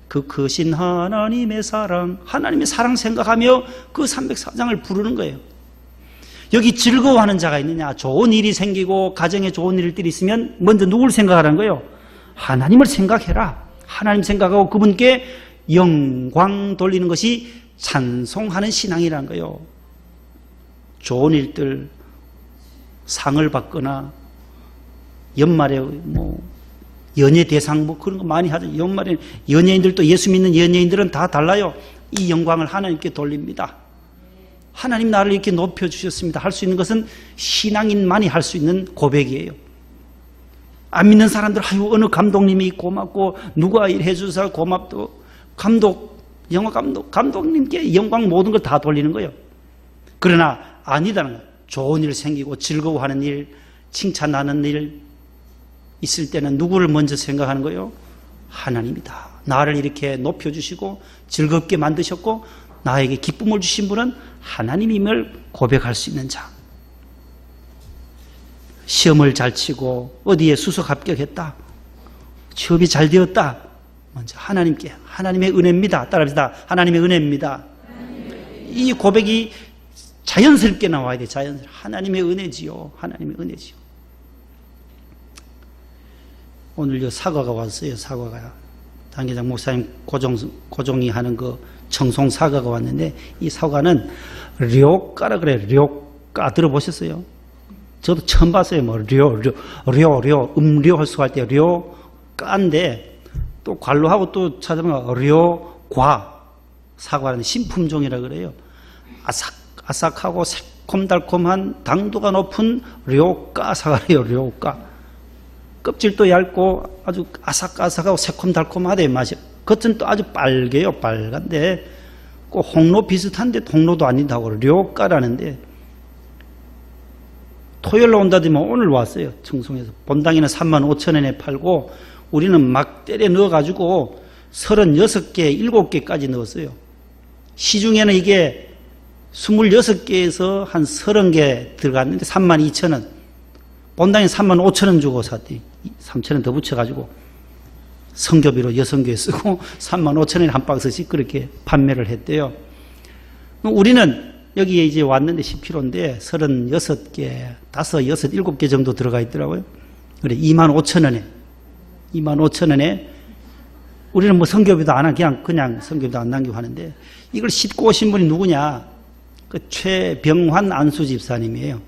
그 크신 하나님의 사랑, 하나님의 사랑 생각하며 그 304장을 부르는 거예요. 여기 즐거워하는 자가 있느냐? 좋은 일이 생기고 가정에 좋은 일들이 있으면 먼저 누구를 생각하라는 거예요? 하나님을 생각해라. 하나님 생각하고 그분께 영광 돌리는 것이 찬송하는 신앙이라는 거예요. 좋은 일들, 상을 받거나 연말에 연예 대상 그런 거 많이 하죠. 연말에 연예인들도, 예수 믿는 연예인들은 다 달라요. 이 영광을 하나님께 돌립니다. 하나님 나를 이렇게 높여주셨습니다. 할 수 있는 것은 신앙인만이 할 수 있는 고백이에요. 안 믿는 사람들, 어느 감독님이 고맙고, 누가 일해 주셔서 고맙고, 영화 감독님께 영광 모든 걸 다 돌리는 거예요. 그러나 아니다는 거예요. 좋은 일 생기고 즐거워하는 일, 칭찬하는 일 있을 때는 누구를 먼저 생각하는 거예요? 하나님이다. 나를 이렇게 높여주시고 즐겁게 만드셨고 나에게 기쁨을 주신 분은 하나님임을 고백할 수 있는 자. 시험을 잘 치고 어디에 수석 합격했다, 취업이 잘 되었다, 먼저 하나님께, 하나님의 은혜입니다. 따라합시다. 하나님의 은혜입니다. 이 고백이 자연스럽게 나와야 돼. 자연스럽게. 하나님의 은혜지요. 하나님의 은혜지요. 오늘 사과가 왔어요. 사과가. 당회장 목사님 고종이 하는 그 청송 사과가 왔는데, 이 사과는 료까라 그래요. 료까 들어보셨어요? 저도 처음 봤어요. 음료 헐수할 때 료까인데, 또 관로하고 또 찾아보면 료과 사과는 신품종이라 그래요. 아삭하고 새콤달콤한 당도가 높은 료까 사과래요. 료까. 껍질도 얇고 아주 아삭아삭하고 새콤달콤하대 맛이. 겉은 또 아주 빨개요. 빨간데 꼭 홍로 비슷한데 홍로도 아니다고 료까라는데, 토요일로 온다더니 오늘 왔어요. 청송에서. 본당에는 35,000원에 팔고 우리는 막 때려 넣어가지고 36개, 7개까지 넣었어요. 시중에는 이게 26개에서 한 30개 들어갔는데 32,000원. 본당에 35,000원 주고 샀더니 3,000원 더 붙여가지고 성교비로 여성교에 쓰고 35,000원에 한 박스씩 그렇게 판매를 했대요. 우리는 여기에 이제 왔는데 10kg인데 36개, 5, 6, 7개 정도 들어가 있더라고요. 그래, 25,000원에. 25,000원에 우리는 뭐 성교비도 안 하고 그냥 성교비도 안 남기고 하는데, 이걸 싣고 오신 분이 누구냐? 그 최병환 안수 집사님이에요.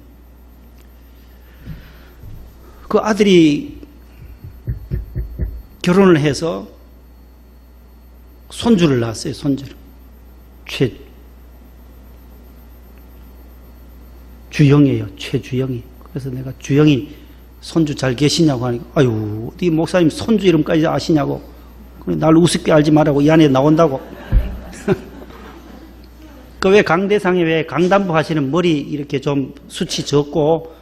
그 아들이 결혼을 해서 손주를 낳았어요. 손주를. 주영이에요. 최주영이. 그래서 내가 주영이 손주 잘 계시냐고 하니까, 아유, 네 목사님 손주 이름까지 아시냐고. 날 우습게 알지 말라고. 이 안에 나온다고. 그 왜 강대상에 왜 강단부 하시는 머리 이렇게 좀 수치 적고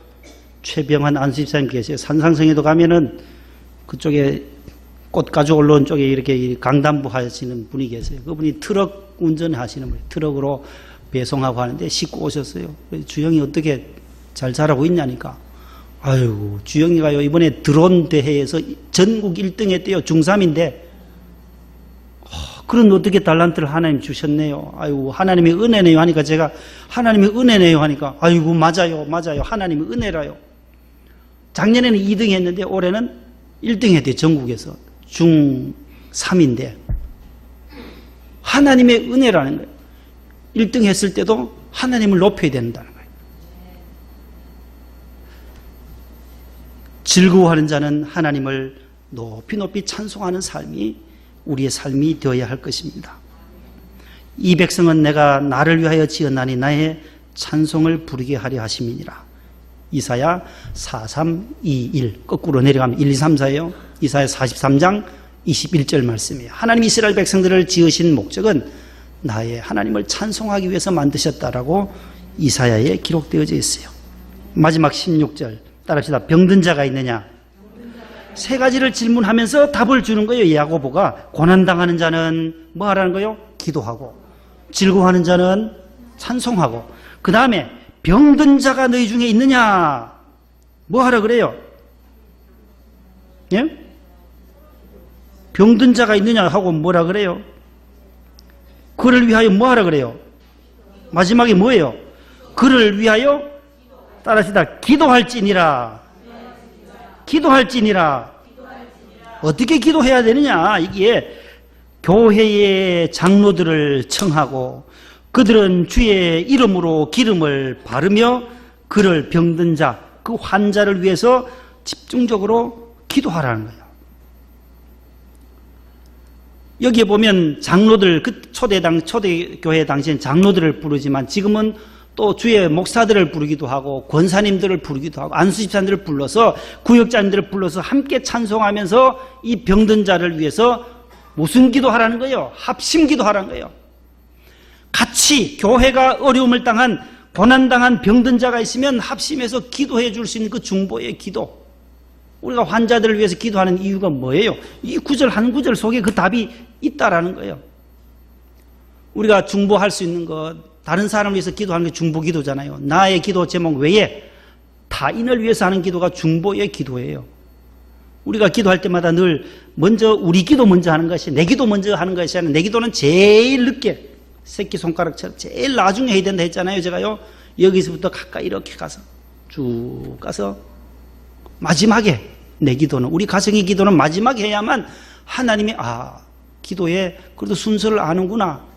최병환 안수집사님 계세요. 산상성에도 가면은 그쪽에 꽃 가지고 올라온 쪽에 이렇게 강단부 하시는 분이 계세요. 그분이 트럭 운전하시는 분이에요. 트럭으로 배송하고 하는데 싣고 오셨어요. 주영이 어떻게 잘 자라고 있냐니까, 아유, 주영이가요 이번에 드론 대회에서 전국 1등 했대요. 중3인데 그런 어떻게 달란트를 하나님 주셨네요. 아이고, 하나님의 은혜네요 하니까, 제가 하나님의 은혜네요 하니까, 아이고, 맞아요. 하나님의 은혜라요. 작년에는 2등 했는데 올해는 1등 했대요. 전국에서. 중3인데 하나님의 은혜라는 거예요. 1등 했을 때도 하나님을 높여야 된다는 거예요. 즐거워하는 자는 하나님을 높이 찬송하는 삶이 우리의 삶이 되어야 할 것입니다. 이 백성은 내가 나를 위하여 지었나니 나의 찬송을 부르게 하려 하심이니라. 이사야 4321 거꾸로 내려가면 1, 2, 3, 4예요. 이사야 43장 21절 말씀이에요. 하나님 이스라엘 백성들을 지으신 목적은 나의 하나님을 찬송하기 위해서 만드셨다라고 이사야에 기록되어져 있어요. 마지막 16절 따라합시다. 병든 자가 있느냐? 세 가지를 질문하면서 답을 주는 거예요. 야고보가 고난당하는 자는 뭐 하라는 거예요? 기도하고, 즐거워하는 자는 찬송하고, 그 다음에 병든 자가 너희 중에 있느냐? 뭐 하라 그래요? 예? 병든 자가 있느냐 하고 뭐라 그래요? 그를 위하여 뭐 하라 그래요? 마지막에 뭐예요? 그를 위하여 따라합시다. 기도할지니라. 기도할지니라. 어떻게 기도해야 되느냐? 이게 교회의 장로들을 청하고 그들은 주의 이름으로 기름을 바르며 그를 병든 자, 그 환자를 위해서 집중적으로 기도하라는 거예요. 여기에 보면 장로들, 그 초대교회 당시엔 장로들을 부르지만 지금은 또 주의 목사들을 부르기도 하고 권사님들을 부르기도 하고 안수집사님들을 불러서 구역자님들을 불러서 함께 찬송하면서 이 병든 자를 위해서 무슨 기도하라는 거예요? 합심 기도하라는 거예요. 같이 교회가 어려움을 당한 고난당한 병든 자가 있으면 합심해서 기도해 줄 수 있는 그 중보의 기도. 우리가 환자들을 위해서 기도하는 이유가 뭐예요? 이 구절 한 구절 속에 그 답이 있다라는 거예요. 우리가 중보할 수 있는 것, 다른 사람을 위해서 기도하는 게 중보 기도잖아요. 나의 기도 제목 외에 타인을 위해서 하는 기도가 중보의 기도예요. 우리가 기도할 때마다 늘 먼저 우리 기도 먼저 하는 것이, 내 기도 먼저 하는 것이 아니라 내 기도는 제일 늦게 새끼손가락처럼 제일 나중에 해야 된다 했잖아요. 제가요, 여기서부터 가까이 이렇게 가서 쭉 가서 마지막에 내 기도는, 우리 가정의 기도는 마지막에 해야만 하나님이 기도에 그래도 순서를 아는구나,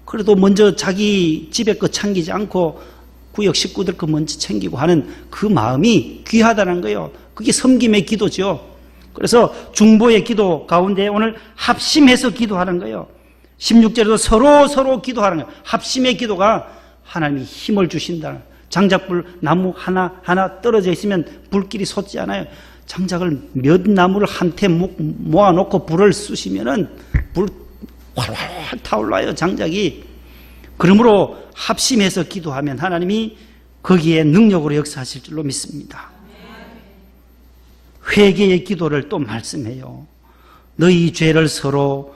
그래도 먼저 자기 집에 거 챙기지 않고 구역 식구들 거 먼저 챙기고 하는 그 마음이 귀하다는 거예요. 그게 섬김의 기도죠. 그래서 중보의 기도 가운데 오늘 합심해서 기도하는 거예요. 16절에도 서로 기도하는 거예요. 합심의 기도가 하나님이 힘을 주신다. 장작불 나무 하나 떨어져 있으면 불길이 솟지 않아요. 장작을 몇 나무를 한테 모아놓고 불을 쑤시면은 불 활활 타올라요, 장작이. 그러므로 합심해서 기도하면 하나님이 거기에 능력으로 역사하실 줄로 믿습니다. 회개의 기도를 또 말씀해요. 너희 죄를 서로,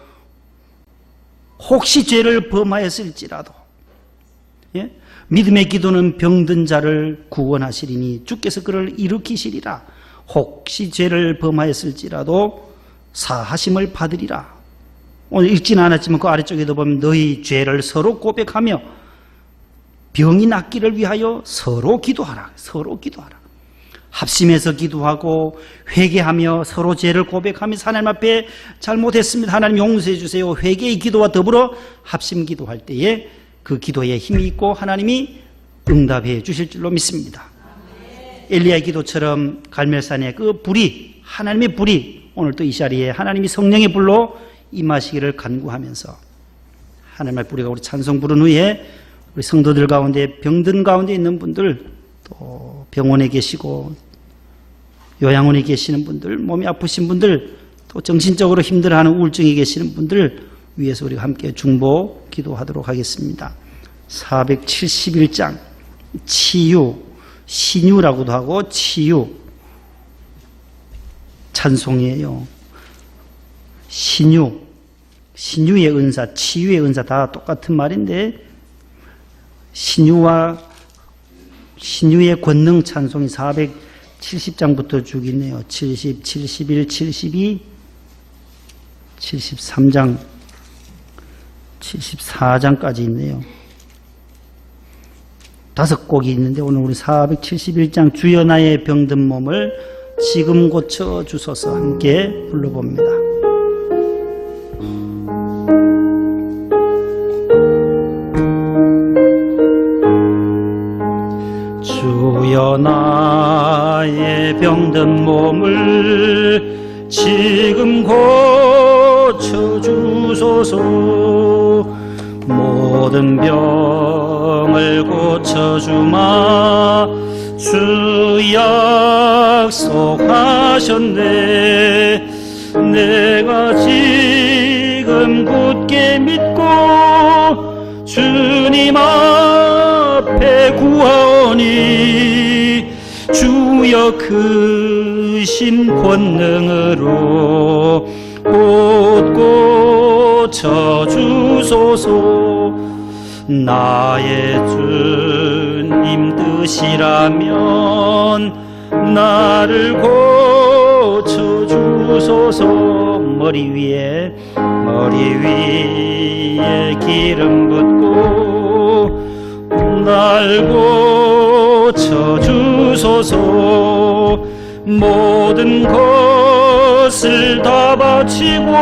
혹시 죄를 범하였을지라도, 예? 믿음의 기도는 병든 자를 구원하시리니 주께서 그를 일으키시리라. 혹시 죄를 범하였을지라도 사하심을 받으리라. 오늘 읽지는 않았지만 그 아래쪽에도 보면 너희 죄를 서로 고백하며 병이 낫기를 위하여 서로 기도하라. 서로 기도하라. 합심해서 기도하고 회개하며 서로 죄를 고백하면서 하나님 앞에 잘못했습니다, 하나님 용서해 주세요. 회개의 기도와 더불어 합심 기도할 때에 그 기도에 힘이 있고 하나님이 응답해 주실 줄로 믿습니다. 엘리야의 기도처럼 갈멜산의 그 불이, 하나님의 불이 오늘 또 이 자리에 하나님이 성령의 불로 임하시기를 간구하면서, 하나님의 불이가 우리 찬송 부른 후에 우리 성도들 가운데 병든 가운데 있는 분들, 또 병원에 계시고 요양원에 계시는 분들, 몸이 아프신 분들, 또 정신적으로 힘들어하는 우울증에 계시는 분들 위해서 우리가 함께 중보 기도하도록 하겠습니다. 471장 치유, 신유라고도 하고 치유, 찬송이에요. 신유, 신유의 은사, 치유의 은사 다 똑같은 말인데 신유의 권능 찬송이 470장부터 쭉 있네요. 70, 71, 72, 73장, 74장까지 있네요. 5곡이 있는데 오늘 우리 471장 주여 나의 병든 몸을 지금 고쳐 주소서 함께 불러봅니다. 주여 나의 병든 몸을 지금 고쳐 주소서. 모든 병을 고쳐주마 주 약속하셨네. 내가 지금 굳게 믿고 앞에 구하오니 주여 크신 권능으로 곳곳 쳐주소서. 나의 주님 뜻이라면 나를 고쳐주소서. 머리 위에 기름 붓고 날 고쳐주소서. 모든 것을 다 바치고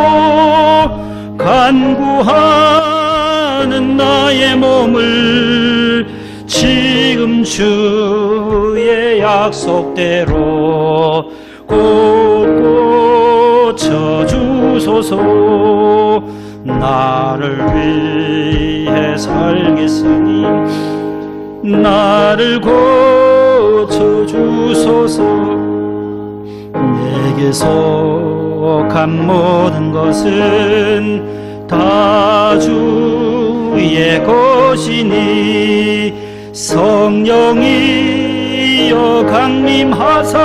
간구하는 나의 몸을 지금 주의 약속대로 곳곳 쳐주소서. 나를 위해 살겠으니 나를 고쳐주소서. 내게 속한 모든 것은 다 주의 것이니 성령이여 강림하사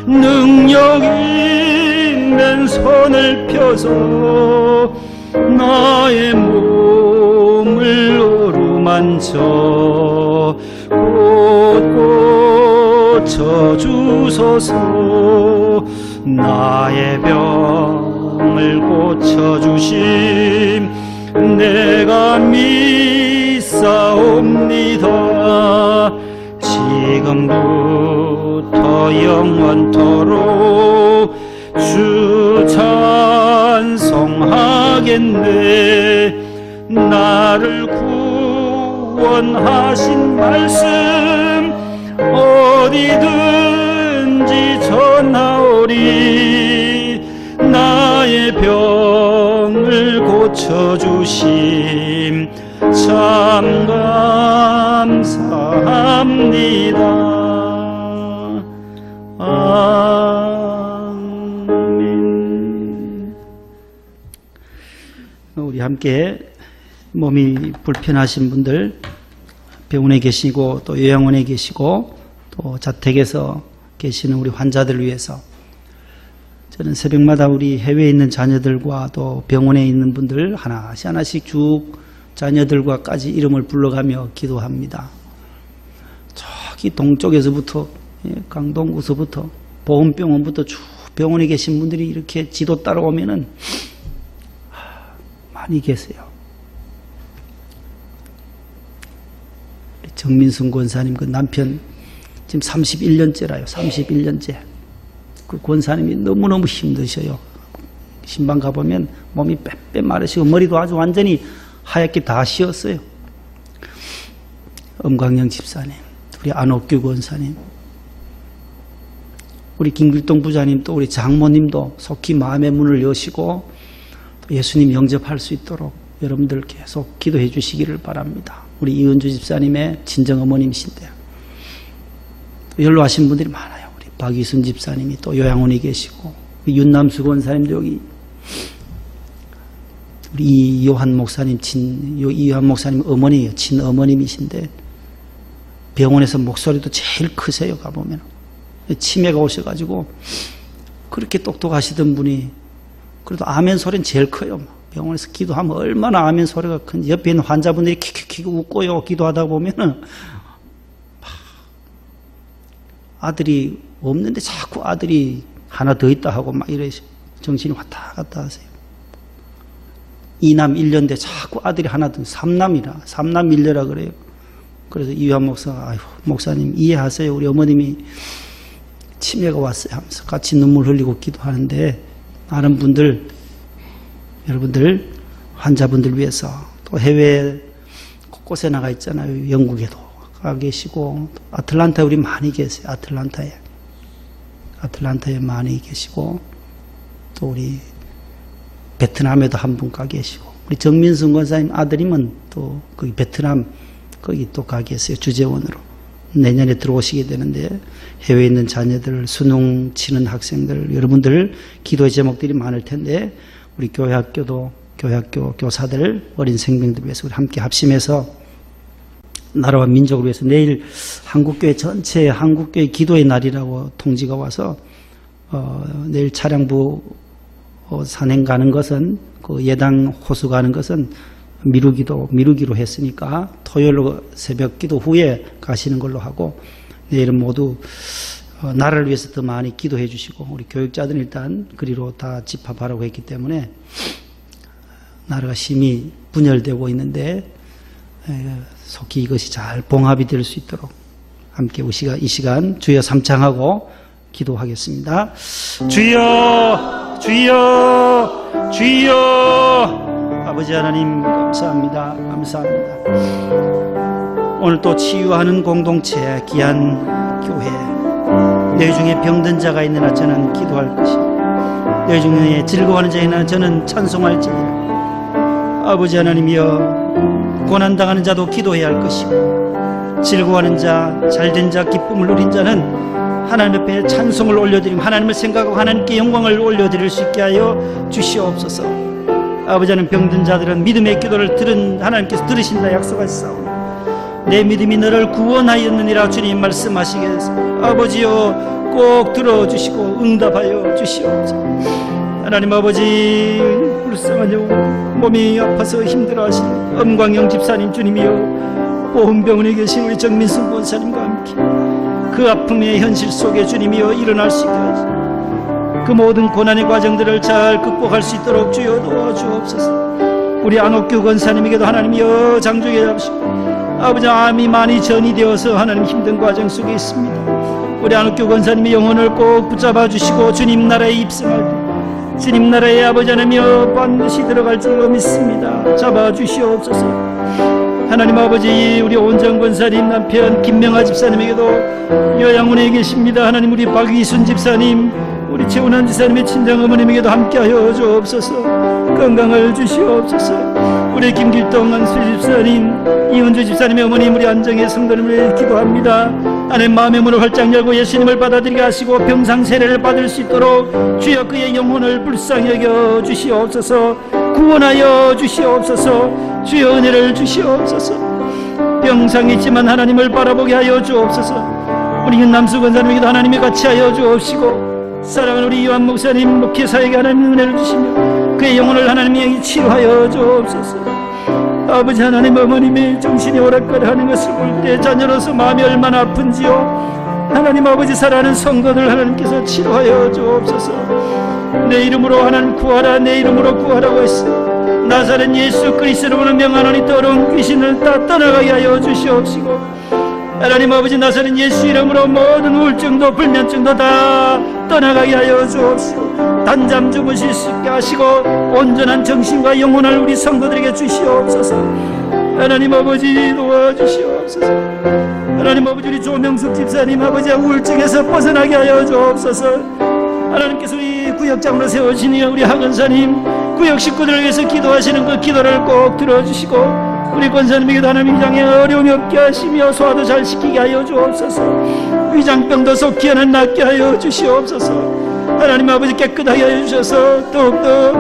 능력 있는 손을 펴서 나의 몸을 어루만져 곳곳 쳐주소서. 나의 병을 고쳐주심 내가 믿사옵니다. 지금부터 영원토록 주 찬송하겠네. 나를 구원하신 말씀 어디든지 전하오리. 나의 병을 고쳐주심 참 감사합니다. 아멘. 우리 함께 몸이 불편하신 분들, 병원에 계시고 또 요양원에 계시고 또 자택에서 계시는 우리 환자들을 위해서 저는 새벽마다 우리 해외에 있는 자녀들과 또 병원에 있는 분들 하나씩 쭉 자녀들과까지 이름을 불러가며 기도합니다. 저기 동쪽에서부터 강동구서부터 보험병원부터 쭉 병원에 계신 분들이 이렇게 지도 따라오면은 많이 계세요. 정민순 권사님 그 남편 지금 31년째라요. 31년째. 그 권사님이 너무너무 힘드셔요. 신방 가보면 몸이 빼빼 마르시고 머리도 아주 완전히 하얗게 다 쉬었어요. 엄광영 집사님, 우리 안옥규 권사님, 우리 김길동 부자님, 또 우리 장모님도 속히 마음의 문을 여시고 또 예수님 영접할 수 있도록 여러분들 계속 기도해 주시기를 바랍니다. 우리 이은주 집사님의 친정어머님이신데 연로하신 분들이 많아요. 우리 박이순 집사님이 또 요양원에 계시고 윤남수 권사님도 여기 우리 이요한 목사님 이요한 목사님 어머니예요. 친어머님이신데 병원에서 목소리도 제일 크세요. 가보면 치매가 오셔가지고 그렇게 똑똑하시던 분이 그래도 아멘 소리는 제일 커요. 병원에서 기도하면 얼마나 아멘 소리가 큰지 옆에 있는 환자분들이 킥킥킥 웃고요. 기도하다 보면은 아들이 없는데 자꾸 아들이 하나 더 있다 하고 막 이래 정신이 왔다 갔다 하세요. 2남 1녀인데 자꾸 아들이 하나 더 3남이라 3남 1녀라 그래요. 그래서 이유한 목사가 아이고 목사님 이해하세요. 우리 어머님이 치매가 왔어요 하면서 같이 눈물 흘리고 기도하는데 많은 분들 여러분들 환자분들 위해서 또 해외 곳곳에 나가 있잖아요. 영국에도 가 계시고 아틀란타에 우리 많이 계세요. 아틀란타에 많이 계시고 또 우리 베트남에도 한 분 가 계시고 우리 정민순 권사님 아들님은 또 거기 베트남 거기 또 가 계세요. 주재원으로 내년에 들어오시게 되는데 해외에 있는 자녀들 수능 치는 학생들 여러분들 기도의 제목들이 많을 텐데 우리 교회 학교도 교회학교 교사들, 어린 생명들 위해서 우리 함께 합심해서 나라와 민족을 위해서 내일 한국교회 전체 한국교회 기도의 날이라고 통지가 와서 내일 차량부 산행 가는 것은 그 예당 호수 가는 것은 미루기로 했으니까 토요일로 새벽 기도 후에 가시는 걸로 하고 내일은 모두 나라를 위해서 더 많이 기도해 주시고 우리 교육자들은 일단 그리로 다 집합하라고 했기 때문에 나라가 심히 분열되고 있는데 속히 이것이 잘 봉합이 될 수 있도록 함께 이 시간 주여 삼창하고 기도하겠습니다. 주여 주여 주여. 아버지 하나님 감사합니다. 감사합니다. 오늘 또 치유하는 공동체 귀한 교회, 너희 중에 병든 자가 있느나 저는 기도할 것이요 너희 중에 즐거워하는 자가 있느나 저는 찬송할지니라. 아버지 하나님이여, 고난당하는 자도 기도해야 할 것이고 즐거워하는 자, 잘된 자, 기쁨을 누린 자는 하나님 앞에 찬송을 올려드리며 하나님을 생각하고 하나님께 영광을 올려드릴 수 있게 하여 주시옵소서. 아버지 하나님, 병든 자들은 믿음의 기도를 하나님께서 들으신다 약속하시사오니 내 믿음이 너를 구원하였느니라 주님 말씀하시겠습니다. 아버지여, 꼭 들어주시고 응답하여 주시옵소서. 하나님 아버지, 불쌍한 영혼, 몸이 아파서 힘들어하신 엄광영 집사님 주님이여, 보훈병원에 계신 우리 정민승 권사님과 함께 그 아픔의 현실 속에 주님이여 일어날 수 있게 하시고 그 모든 고난의 과정들을 잘 극복할 수 있도록 주여 도와주옵소서. 우리 안옥규 권사님에게도 하나님이여 장족해 잡으시고 아버지, 암이 많이 전이 되어서 하나님 힘든 과정 속에 있습니다. 우리 안옥규 권사님의 영혼을 꼭 붙잡아 주시고 주님 나라에 입성할 때 주님 나라에 아버지 하나님이여 반드시 들어갈 줄로 믿습니다. 잡아 주시옵소서. 하나님 아버지, 우리 온정 권사님 남편 김명아 집사님에게도 요양원에 계십니다. 하나님, 우리 박위순 집사님, 우리 최운환 집사님의 친정 어머님에게도 함께하여 주옵소서. 건강을 주시옵소서. 우리 김길동 안수 집사님, 이은주 집사님의 어머님, 우리 안정의 성도님을 기도합니다. 하나님, 마음의 문을 활짝 열고 예수님을 받아들이게 하시고 병상 세례를 받을 수 있도록 주여 그의 영혼을 불쌍히 여겨 주시옵소서. 구원하여 주시옵소서. 주여 은혜를 주시옵소서. 병상에 있지만 하나님을 바라보게 하여 주옵소서. 우리 윤남수 권사님에게도 하나님이 같이 하여 주옵시고 사랑하는 우리 요한 목사님 목회사에게 하나님 은혜를 주시며 그의 영혼을 하나님이 치료하여 주옵소서. 아버지 하나님, 어머님의 정신이 오락가락하는 것을 볼 때 자녀로서 마음이 얼마나 아픈지요. 하나님 아버지, 사랑하는 성도들 하나님께서 치료하여 주옵소서. 내 이름으로 하나님 구하라, 내 이름으로 구하라고 했으니 나사렛 예수 그리스도로 명하노니 더러운 귀신을 다 떠나가게 하여 주시옵시고 하나님 아버지, 나사렛 예수 이름으로 모든 우울증도 불면증도 다 떠나가게 하여 주옵시고 단잠 주무실 수 있게 하시고 온전한 정신과 영혼을 우리 성도들에게 주시옵소서. 하나님 아버지, 도와주시옵소서. 하나님 아버지, 우리 조명숙 집사님 아버지 우울증에서 벗어나게 하여 주옵소서. 하나님께서 우리 구역장으로 세우시니 우리 하근사님 구역 식구들을 위해서 기도하시는 그 기도를 꼭 들어주시고 우리 권사님에게도 하나님 위장에 어려움이 없게 하시며 소화도 잘 시키게 하여 주옵소서. 위장병도 속히 하나 낫게 하여 주시옵소서. 하나님 아버지, 깨끗하게 하여 주셔서 더욱더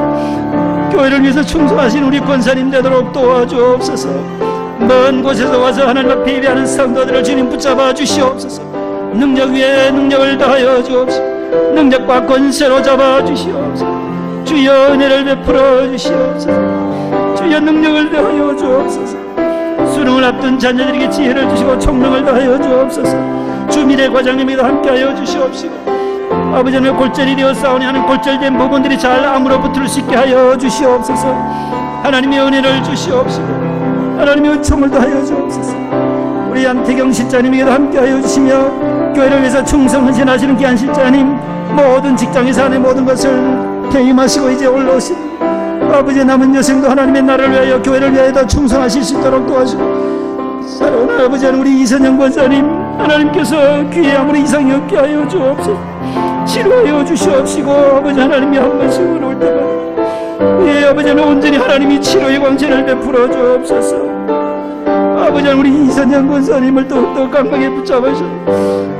교회를 위해서 충성하신 우리 권사님 되도록 도와주옵소서. 먼 곳에서 와서 하나님 앞에 예배하는 성도들을 주님 붙잡아 주시옵소서. 능력 위에 능력을 더하여 주옵소서. 능력과 권세로 잡아 주시옵소서. 주여 은혜를 베풀어 주시옵소서. 주여 능력을 더하여 주옵소서. 수능을 앞둔 자녀들에게 지혜를 주시고 총명을 더하여 주옵소서. 주미래 과장님에게도 함께하여 주시옵시고 아버지는 골절이 되어 싸우니 하는 골절된 부분들이 잘 암으로 붙을 수 있게 하여 주시옵소서. 하나님의 은혜를 주시옵시고 하나님의 은총을 더하여 주옵소서. 우리 안태경 실장님에게도 함께하여 주시며 교회를 위해서 충성헌신하시는 귀한 실장님, 모든 직장에서 하는 모든 것을 퇴임하시고 이제 올라오신 아버지의 남은 여생도 하나님의 나라를 위하여 교회를 위하여 더 충성하실 수 있도록 도와주시고 사랑하는 아버지 하나님, 우리 이선영 권사님 하나님께서 귀에 아무리 이상이 없게 하여 주옵소서. 치료하여 주시옵시고 아버지 하나님이 한 번씩 올 때마다 예, 아버지는 온전히 하나님이 치료의 광채를 베풀어 주옵소서. 아버지 우리 이선영 권사님을 더욱더 강하게 붙잡으셔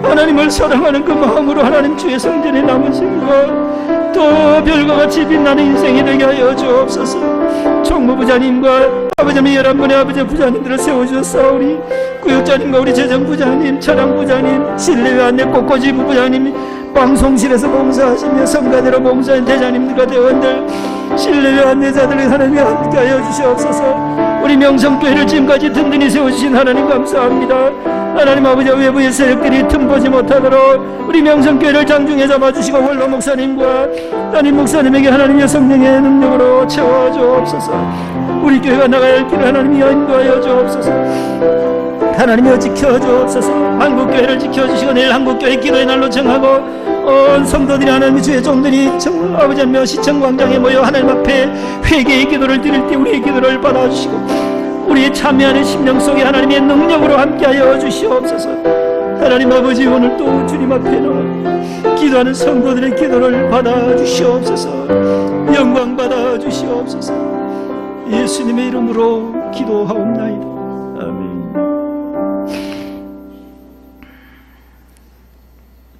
하나님을 사랑하는 그 마음으로 하나님 주의 성전에 남은 생과 더 별과 같이 빛나는 인생이 되게 하여 주옵소서. 총무부장님과 아버지 11분의 아버지 부장님들을 세워주셨사오니 구역장님과 우리 재정부장님, 차량부장님, 실내외 안내 꽃꽂이 부장님, 방송실에서 봉사하시며 성가대로 봉사한 대장님들과 대원들, 실내외 안내자들을 하나님이 함께하여 주시옵소서. 우리 명성교회를 지금까지 든든히 세워주신 하나님 감사합니다. 하나님 아버지 외부의 세력들이 틈보지 못하도록 우리 명성교회를 장중에 잡아주시고 홀로 목사님과 담임 목사님에게 하나님의 성령의 능력으로 채워주옵소서. 우리 교회가 나가야 할 길을 하나님이 인도하여 주옵소서. 하나님이여 지켜주옵소서. 한국교회를 지켜주시고 내일 한국교회 기도의 날로 정하고 온 성도들이 하나님의 주의 종들이 아버지 하나님 시청광장에 모여 하나님 앞에 회개의 기도를 드릴 때 우리의 기도를 받아주시고 우리의 참여하는 심령 속에 하나님의 능력으로 함께하여 주시옵소서. 하나님 아버지 오늘도 주님 앞에 나와 기도하는 성도들의 기도를 받아주시옵소서. 영광 받아주시옵소서. 예수님의 이름으로 기도하옵나이다. 아멘.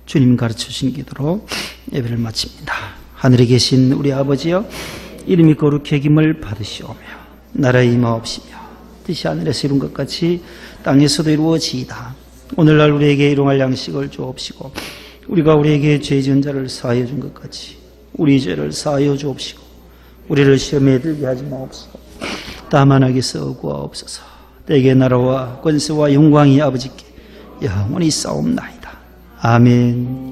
주님 가르쳐주신 기도로 예배를 마칩니다. 하늘에 계신 우리 아버지여 이름이 거룩해김을 받으시오며 나라의 임하옵시며 뜻이 하늘에서 이룬 것 같이 땅에서도 이루어지이다. 오늘날 우리에게 일용할 양식을 주옵시고 우리가 우리에게 죄 지은 자를 사하여 준 것 같이 우리 죄를 사하여 주옵시고 우리를 시험에 들게 하지 마옵소서. 다만 악에서 구하옵소서. 때의 나라와 권세와 영광이 아버지께 영원히 싸움나이다. 아멘.